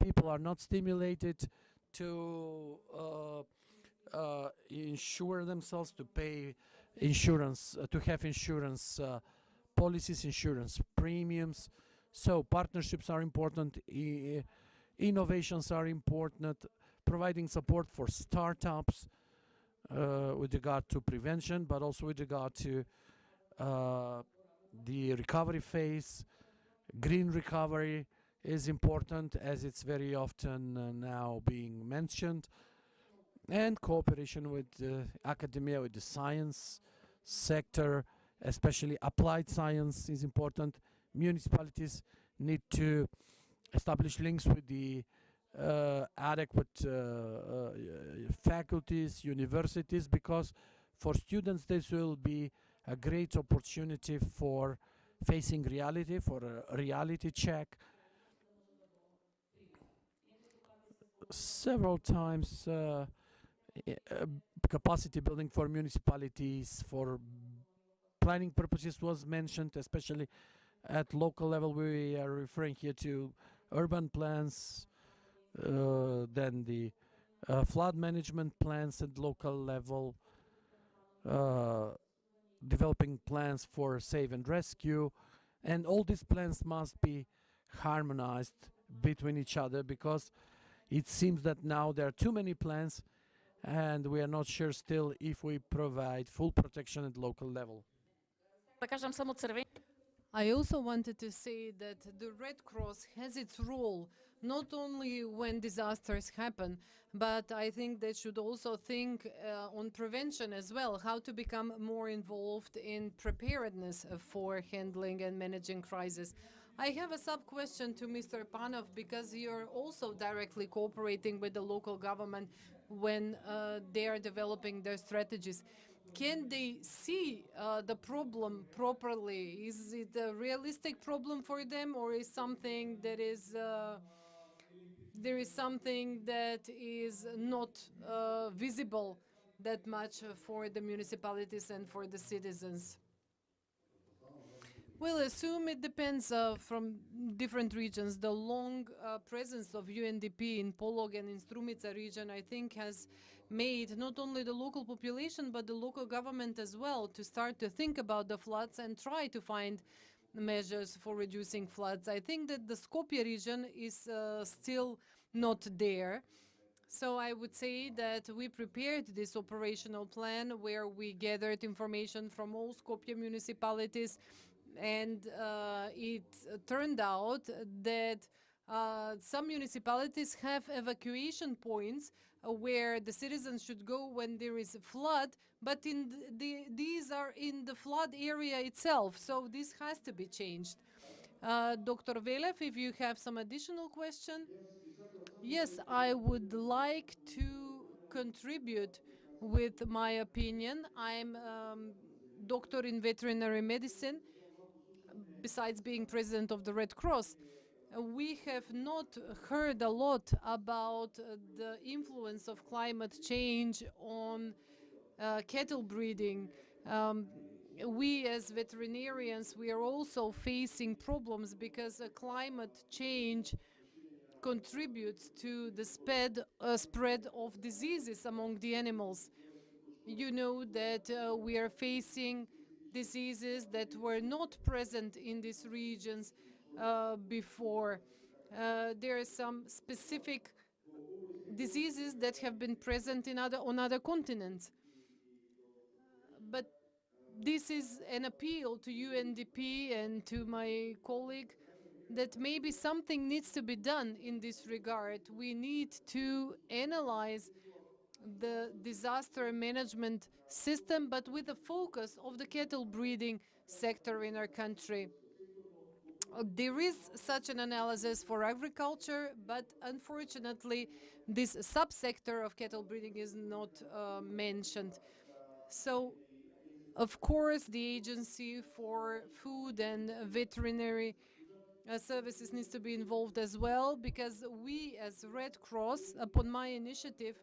people are not stimulated to insure themselves, to pay insurance, to have insurance policies, insurance premiums. So partnerships are important, innovations are important, providing support for startups with regard to prevention, but also with regard to the recovery phase. Green recovery is important, as it's very often now being mentioned, and cooperation with academia, with the science sector, especially applied science, is important. Municipalities need to establish links with the adequate faculties, universities, because for students this will be a great opportunity for facing reality, for a reality check. Several times capacity building for municipalities for planning purposes was mentioned, especially at local level. We are referring here to urban plans, then the flood management plans at local level, developing plans for save and rescue, and all these plans must be harmonized between each other, because it seems that now there are too many plans and we are not sure still if we provide full protection at local level. I also wanted to say that the Red Cross has its role not only when disasters happen, but I think they should also think on prevention as well, how to become more involved in preparedness for handling and managing crisis. I have a sub-question to Mr. Panov, because you're also directly cooperating with the local government when they are developing their strategies. Can they see the problem properly? Is it a realistic problem for them, or is something that is there is something that is not visible that much for the municipalities and for the citizens? Well, assume it depends from different regions. The long presence of UNDP in Polog and in Strumica region, I think, has made not only the local population but the local government as well to start to think about the floods and try to find measures for reducing floods. I think that the Skopje region is still not there. So I would say that we prepared this operational plan where we gathered information from all Skopje municipalities, and it turned out that some municipalities have evacuation points where the citizens should go when there is a flood, but these are in the flood area itself, so this has to be changed. Dr. Velev, if you have some additional question? Yes, I would like to contribute with my opinion. I'm doctor in veterinary medicine, besides being president of the Red Cross. We have not heard a lot about the influence of climate change on cattle breeding. We as veterinarians, we are also facing problems because climate change contributes to the spread of diseases among the animals. You know that we are facing diseases that were not present in these regions before. There are some specific diseases that have been present on other continents. But this is an appeal to UNDP and to my colleague that maybe something needs to be done in this regard. We need to analyze the disaster management system, but with a focus of the cattle breeding sector in our country. There is such an analysis for agriculture, but unfortunately this subsector of cattle breeding is not mentioned. So of course the Agency for Food and Veterinary Services needs to be involved as well, because we as Red Cross, upon my initiative,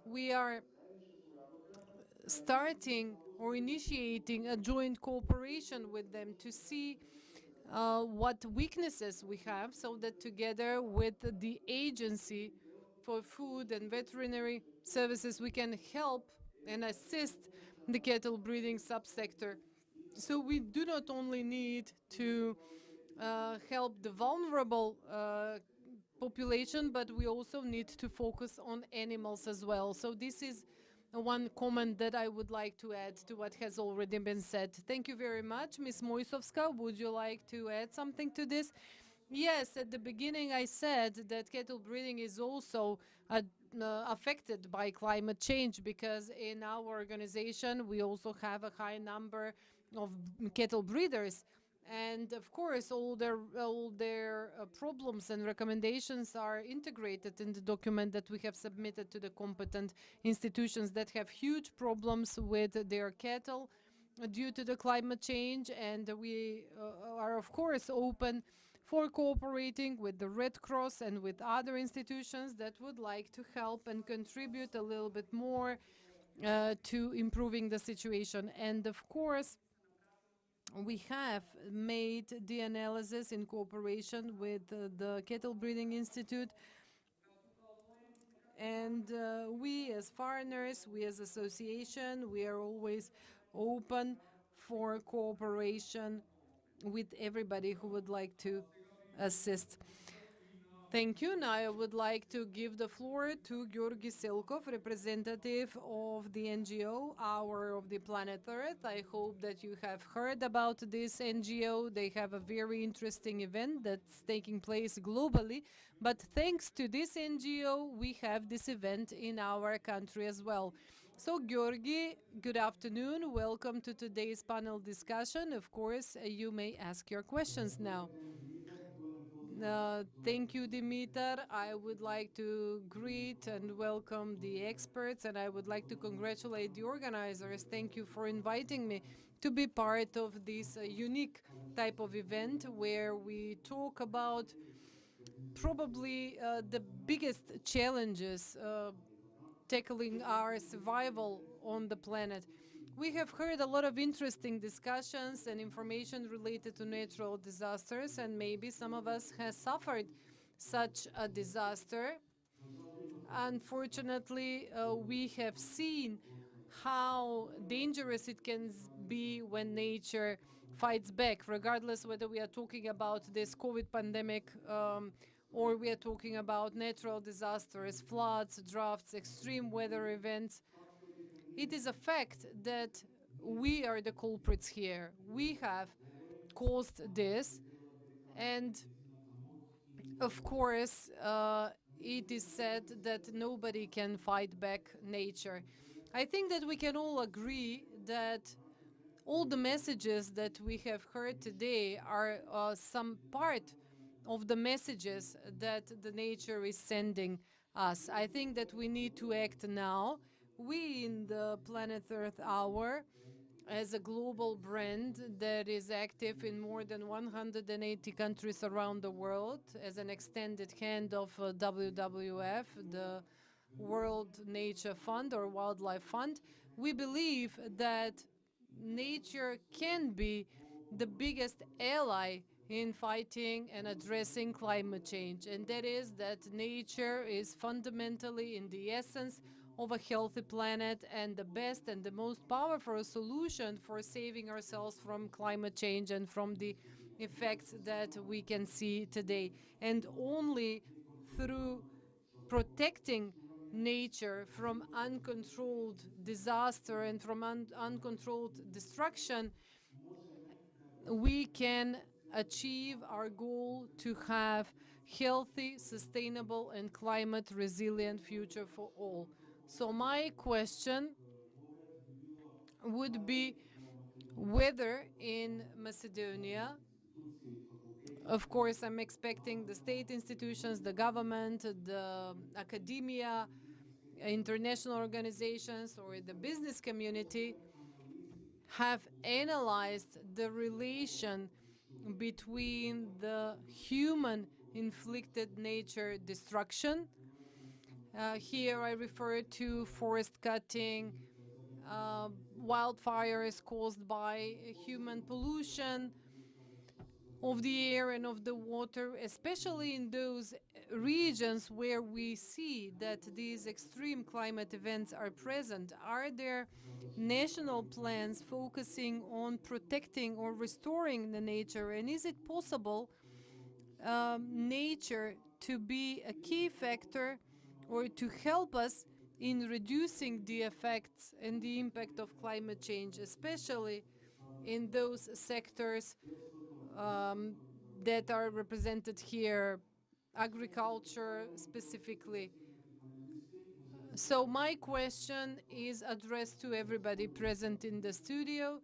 we are starting or initiating a joint cooperation with them to see what weaknesses we have, so that together with the Agency for Food and Veterinary Services we can help and assist the cattle breeding subsector. So we do not only need to help the vulnerable population, but we also need to focus on animals as well. So this is one comment that I would like to add to what has already been said. Thank you very much. Ms. Moisovska, would you like to add something to this? Yes, at the beginning I said that cattle breeding is also affected by climate change, because in our organization we also have a high number of cattle breeders. And of course, all their problems and recommendations are integrated in the document that we have submitted to the competent institutions that have huge problems with their cattle due to the climate change. And we are, of course, open for cooperating with the Red Cross and with other institutions that would like to help and contribute a little bit more to improving the situation. And of course, we have made the analysis in cooperation with the Cattle Breeding Institute, and we as foreigners, we as association, we are always open for cooperation with everybody who would like to assist. Thank you. Now I would like to give the floor to Georgi Selkov, representative of the NGO Hour of the Planet Earth. I hope that you have heard about this NGO. They have a very interesting event that's taking place globally. But thanks to this NGO, we have this event in our country as well. So, Georgi, good afternoon. Welcome to today's panel discussion. Of course, you may ask your questions now. Thank you, Dimitar. I would like to greet and welcome the experts, and I would like to congratulate the organizers. Thank you for inviting me to be part of this unique type of event where we talk about probably the biggest challenges tackling our survival on the planet. We have heard a lot of interesting discussions and information related to natural disasters, and maybe some of us have suffered such a disaster. Unfortunately, we have seen how dangerous it can be when nature fights back, regardless whether we are talking about this COVID pandemic or we are talking about natural disasters, floods, droughts, extreme weather events. It is a fact that we are the culprits here. We have caused this, and of course, it is said that nobody can fight back nature. I think that we can all agree that all the messages that we have heard today are some part of the messages that the nature is sending us. I think that we need to act now. We in the Planet Earth Hour, as a global brand that is active in more than 180 countries around the world, as an extended hand of WWF, the World Nature Fund or Wildlife Fund, we believe that nature can be the biggest ally in fighting and addressing climate change, and that is that nature is fundamentally in the essence of a healthy planet and the best and the most powerful solution for saving ourselves from climate change and from the effects that we can see today. And only through protecting nature from uncontrolled disaster and from uncontrolled destruction, we can achieve our goal to have healthy, sustainable, and climate resilient future for all. So my question would be whether in Macedonia, of course, I'm expecting the state institutions, the government, the academia, international organizations, or the business community have analyzed the relation between the human-inflicted nature destruction. Here I refer to forest cutting, wildfires caused by human pollution of the air and of the water, especially in those regions where we see that these extreme climate events are present. Are there national plans focusing on protecting or restoring the nature? And is it possible nature to be a key factor or to help us in reducing the effects and the impact of climate change, especially in those sectors that are represented here, agriculture specifically? So my question is addressed to everybody present in the studio.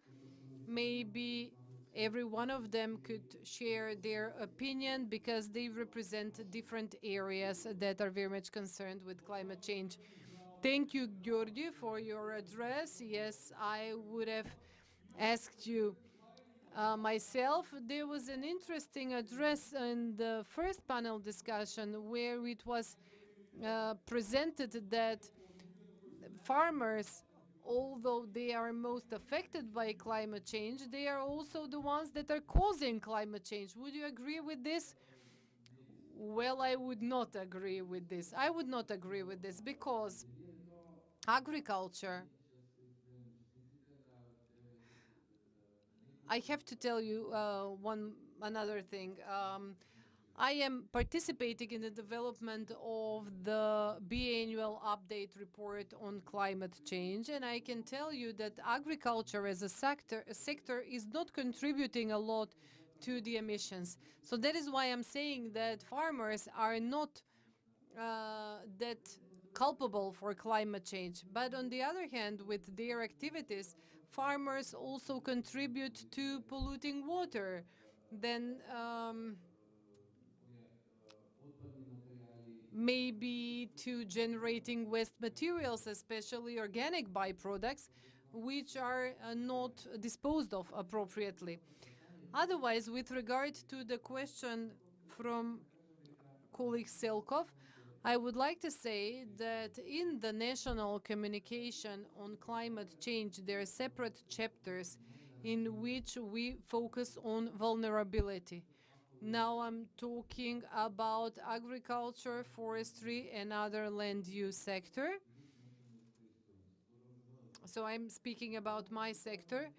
Maybe every one of them could share their opinion because they represent different areas that are very much concerned with climate change. Thank you, Georgi, for your address. Yes, I would have asked you myself. There was an interesting address in the first panel discussion where it was presented that farmers, although they are most affected by climate change, they are also the ones that are causing climate change. Would you agree with this? Well, I would not agree with this. I would not agree with this because agriculture, I have to tell you another thing. I am participating in the development of the biannual update report on climate change, and I can tell you that agriculture as a sector is not contributing a lot to the emissions. So that is why I'm saying that farmers are not that culpable for climate change. But on the other hand, with their activities, farmers also contribute to polluting water. Then maybe to generating waste materials, especially organic byproducts, which are not disposed of appropriately. Otherwise, with regard to the question from colleague Selkov, I would like to say that in the national communication on climate change, there are separate chapters in which we focus on vulnerability. Now I'm talking about agriculture, forestry, and other land use sector. So I'm speaking about my sector.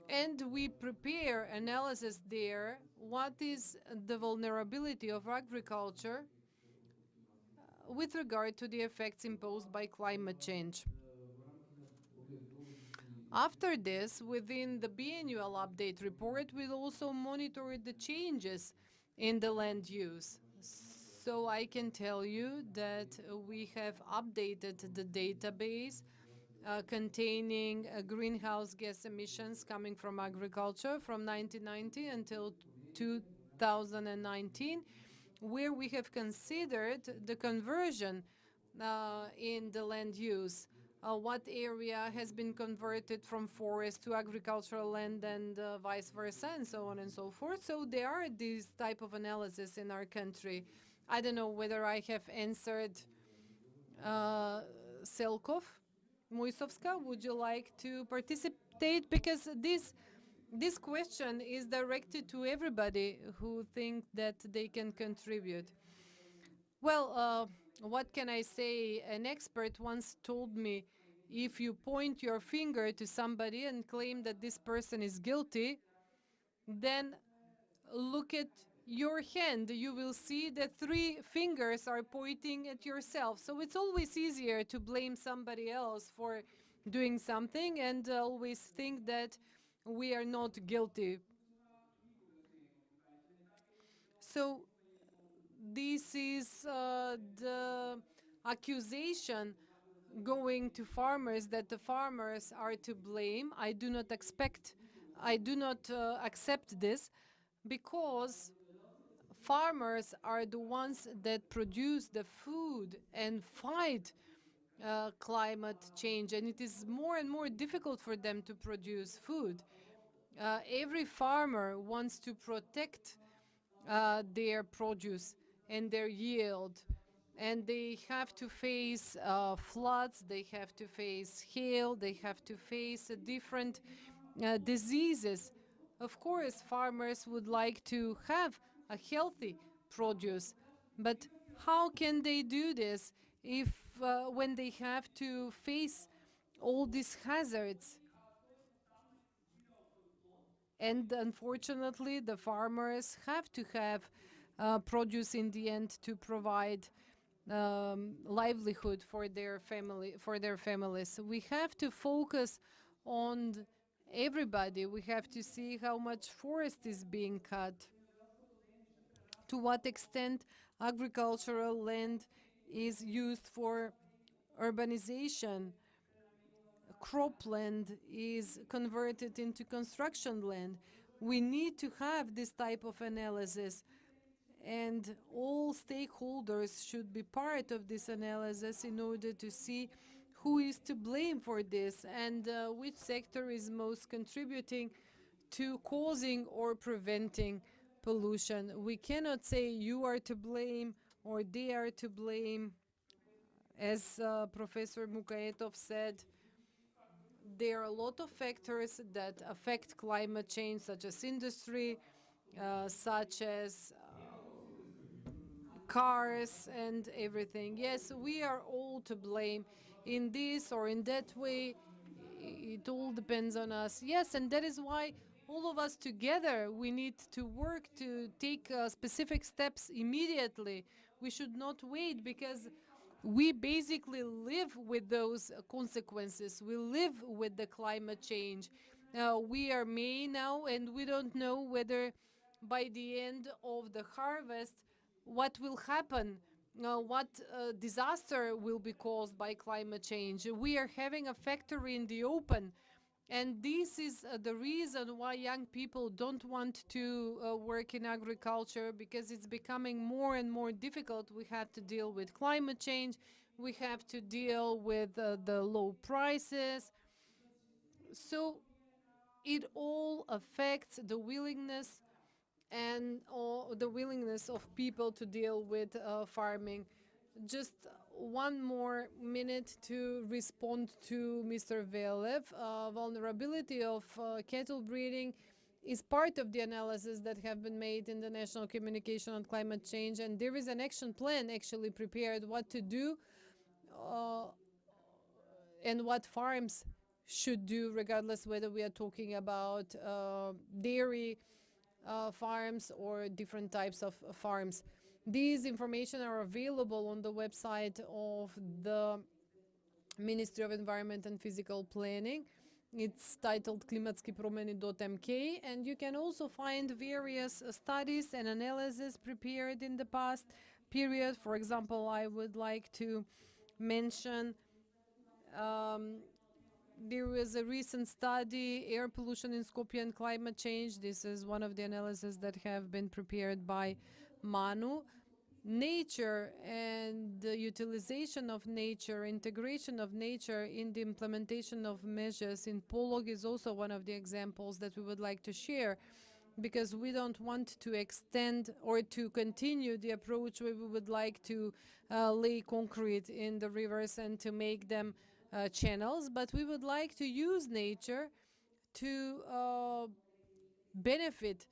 And we prepare analysis there. What is the vulnerability of agriculture with regard to the effects imposed by climate change? After this, within the biannual update report, we'll also monitor the changes in the land use. So I can tell you that we have updated the database containing greenhouse gas emissions coming from agriculture from 1990 until 2019, where we have considered the conversion in the land use. What area has been converted from forest to agricultural land and vice versa, and so on and so forth. So there are these type of analysis in our country. I don't know whether I have answered Selkov. Muisovska, would you like to participate? Because this question is directed to everybody who think that they can contribute. Well, what can I say? An expert once told me, if you point your finger to somebody and claim that this person is guilty, then look at your hand. You will see that 3 fingers are pointing at yourself. So it's always easier to blame somebody else for doing something and always think that we are not guilty. So this is the accusation going to farmers that the farmers are to blame. I do not accept this, because farmers are the ones that produce the food and fight climate change, and it is more and more difficult for them to produce food. Every farmer wants to protect their produce and their yield, and they have to face floods, they have to face hail, they have to face different diseases. Of course, farmers would like to have a healthy produce, but how can they do this if when they have to face all these hazards? And unfortunately, the farmers have to have produce in the end to provide livelihood for their families. We have to focus on everybody. We have to see how much forest is being cut, to what extent agricultural land is used for urbanization, cropland is converted into construction land. We need to have this type of analysis, and all stakeholders should be part of this analysis in order to see who is to blame for this and which sector is most contributing to causing or preventing pollution. We cannot say you are to blame or they are to blame. As Professor Mukaetov said, there are a lot of factors that affect climate change, such as industry, such as cars and everything. Yes, we are all to blame in this or in that way. It all depends on us. Yes, and that is why all of us together, we need to work to take specific steps immediately. We should not wait, because we basically live with those consequences. We live with the climate change. We are May now, and we don't know whether by the end of the harvest what will happen, what disaster will be caused by climate change. We are having a factory in the open And this is the reason why young people don't want to work in agriculture, because it's becoming more and more difficult. We have to deal with climate change. We have to deal with the low prices. So it all affects the willingness of people to deal with farming. Just one more minute to respond to Mr. Velev. Vulnerability of cattle breeding is part of the analysis that have been made in the National Communication on Climate Change, and there is an action plan actually prepared what to do and what farms should do, regardless whether we are talking about dairy farms or different types of farms. These information are available on the website of the Ministry of Environment and Physical Planning. It's titled klimatskipromeni.mk, and you can also find various studies and analysis prepared in the past period. For example, I would like to mention there was a recent study, air pollution in Skopje and climate change. This is one of the analyses that have been prepared by Manu. Nature and the utilization of nature, integration of nature in the implementation of measures in Polog is also one of the examples that we would like to share, because we don't want to extend or to continue the approach where we would like to lay concrete in the rivers and to make them channels, but we would like to use nature to benefit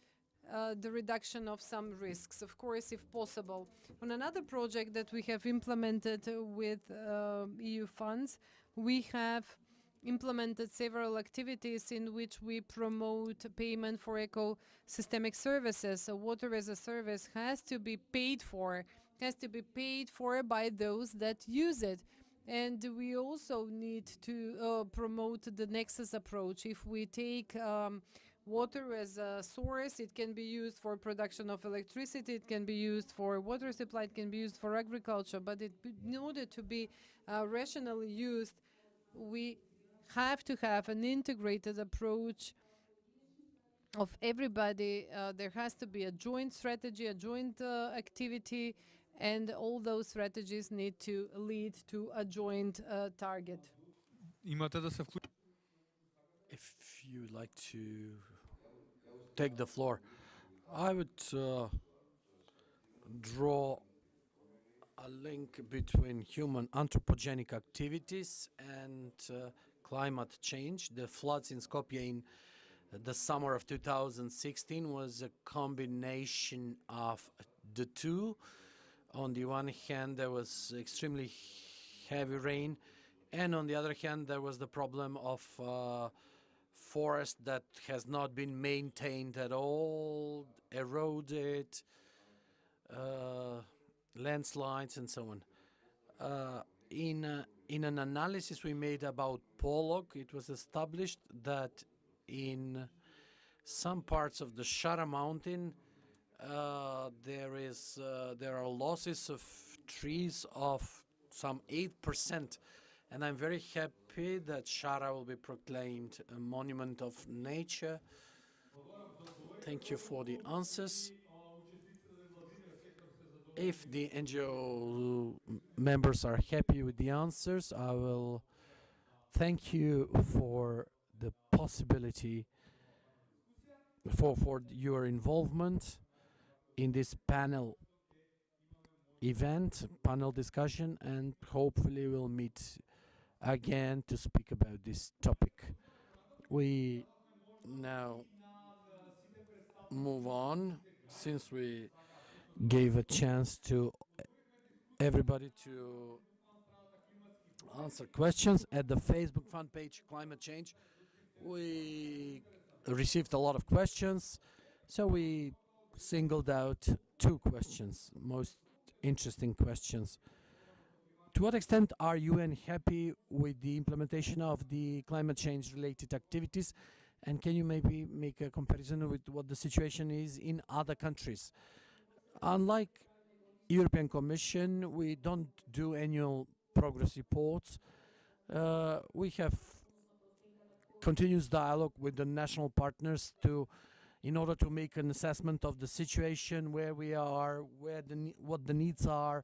the reduction of some risks, of course, if possible. On another project that we have implemented with EU funds, we have implemented several activities in which we promote payment for ecosystemic services. So water as a service has to be paid for by those that use it. And we also need to promote the nexus approach. If we take water as a source, it can be used for production of electricity, it can be used for water supply, it can be used for agriculture, but in order to be rationally used, we have to have an integrated approach of everybody. There has to be a joint strategy, a joint activity, and all those strategies need to lead to a joint target. If you'd like to take the floor, I would draw a link between human anthropogenic activities and climate change. The floods in Skopje in the summer of 2016 was a combination of the two. On the one hand, there was extremely heavy rain, and on the other hand, there was the problem of forest that has not been maintained at all, eroded, landslides, and so on. In an analysis we made about Polog, it was established that in some parts of the Shara mountain, there are losses of trees of some 8%, and I'm very happy that Shara will be proclaimed a monument of nature. Thank you for the answers. If the NGO members are happy with the answers, I will thank you for the possibility for your involvement in this panel discussion, and hopefully we'll meet again to speak about this topic. We now move on, since we gave a chance to everybody to answer questions at the Facebook fan page Climate Change. We received a lot of questions, so we singled out 2 questions, most interesting questions. To what extent are UN happy with the implementation of the climate change related activities, and can you maybe make a comparison with what the situation is in other countries? Unlike European Commission, we don't do annual progress reports. We have continuous dialogue with the national partners in order to make an assessment of the situation, where we are, what the needs are,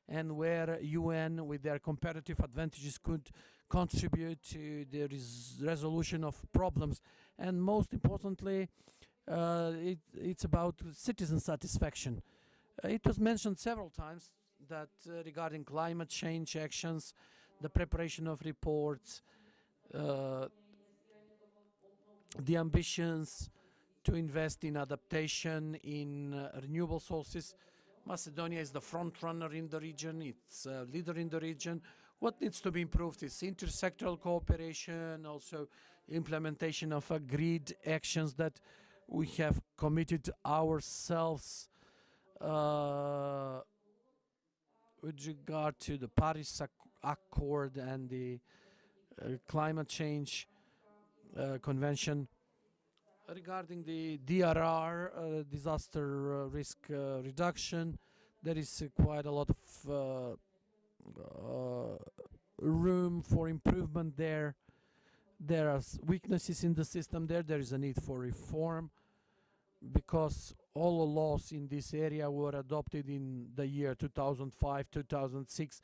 and where UN, with their comparative advantages, could contribute to the resolution of problems. And most importantly, it's about citizen satisfaction. It was mentioned several times that regarding climate change actions, the preparation of reports, the ambitions to invest in adaptation, in renewable sources. Macedonia is the front runner in the region, it's a leader in the region. What needs to be improved is intersectoral cooperation, also implementation of agreed actions that we have committed ourselves with regard to the Paris Accord and the climate change convention. Regarding the DRR, disaster risk reduction, there is quite a lot of room for improvement there. There are weaknesses in the system there. There is a need for reform, because all the laws in this area were adopted in the year 2005, 2006.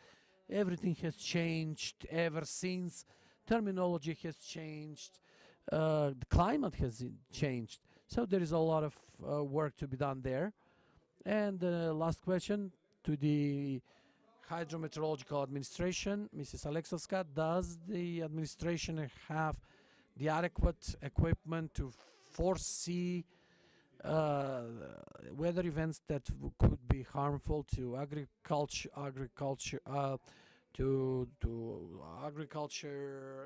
Everything has changed ever since. Terminology has changed. The climate has changed. So there is a lot of work to be done there. And last question to the Hydrometeorological Administration, Mrs. Aleksovska, does the administration have the adequate equipment to foresee weather events that could be harmful to agriculture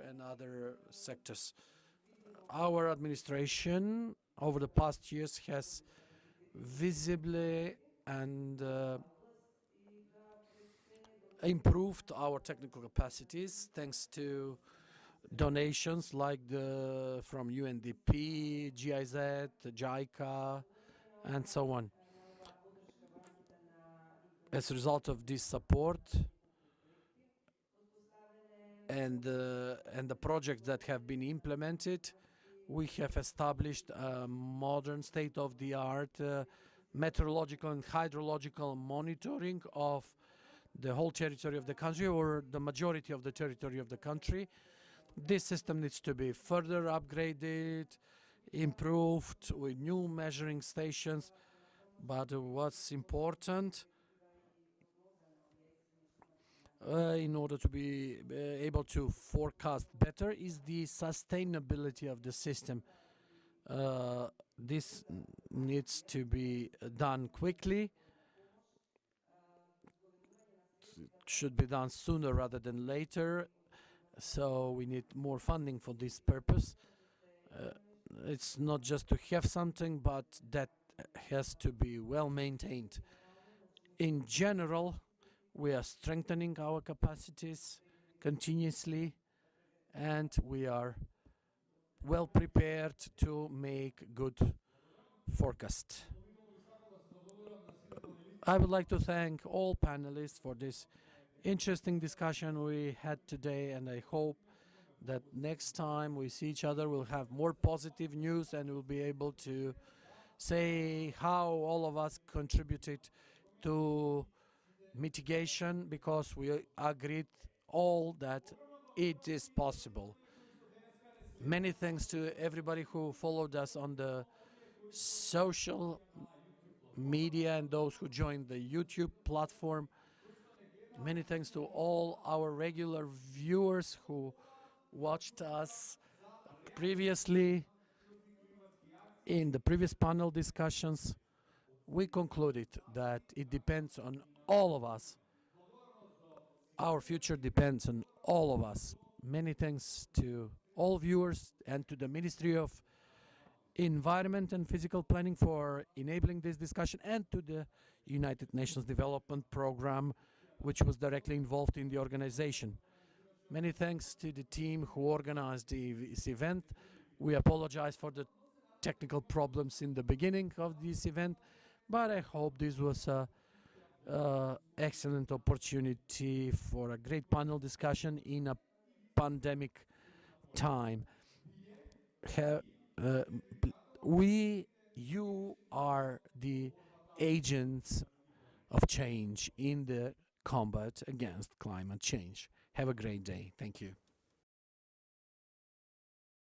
and other sectors? Our administration over the past years has visibly and improved our technical capacities thanks to donations like from UNDP, GIZ, JICA, and so on. As a result of this support and the projects that have been implemented, we have established a modern state-of-the-art meteorological and hydrological monitoring of the whole territory of the country, or the majority of the territory of the country. This system needs to be further upgraded, improved with new measuring stations. But what's important in order to be able to forecast better is the sustainability of the system. This needs to be done quickly. It should be done sooner rather than later. So we need more funding for this purpose. It's not just to have something, but that has to be well maintained. In general, we are strengthening our capacities continuously, and we are well prepared to make good forecast. I would like to thank all panelists for this interesting discussion we had today, and I hope that next time we see each other we'll have more positive news and we'll be able to say how all of us contributed to mitigation, because we agreed all that it is possible. Many thanks to everybody who followed us on the social media and those who joined the YouTube platform. Many thanks to all our regular viewers who watched us previously in the previous panel discussions. We concluded that it depends on all of us. Our future depends on all of us. Many thanks to all viewers and to the Ministry of Environment and Physical Planning for enabling this discussion, and to the United Nations Development Program, which was directly involved in the organization. Many thanks to the team who organized this event. We apologize for the technical problems in the beginning of this event, but I hope this was an excellent opportunity for a great panel discussion in a pandemic time. have, you are the agents of change in the combat against climate change. Have a great day. Thank you.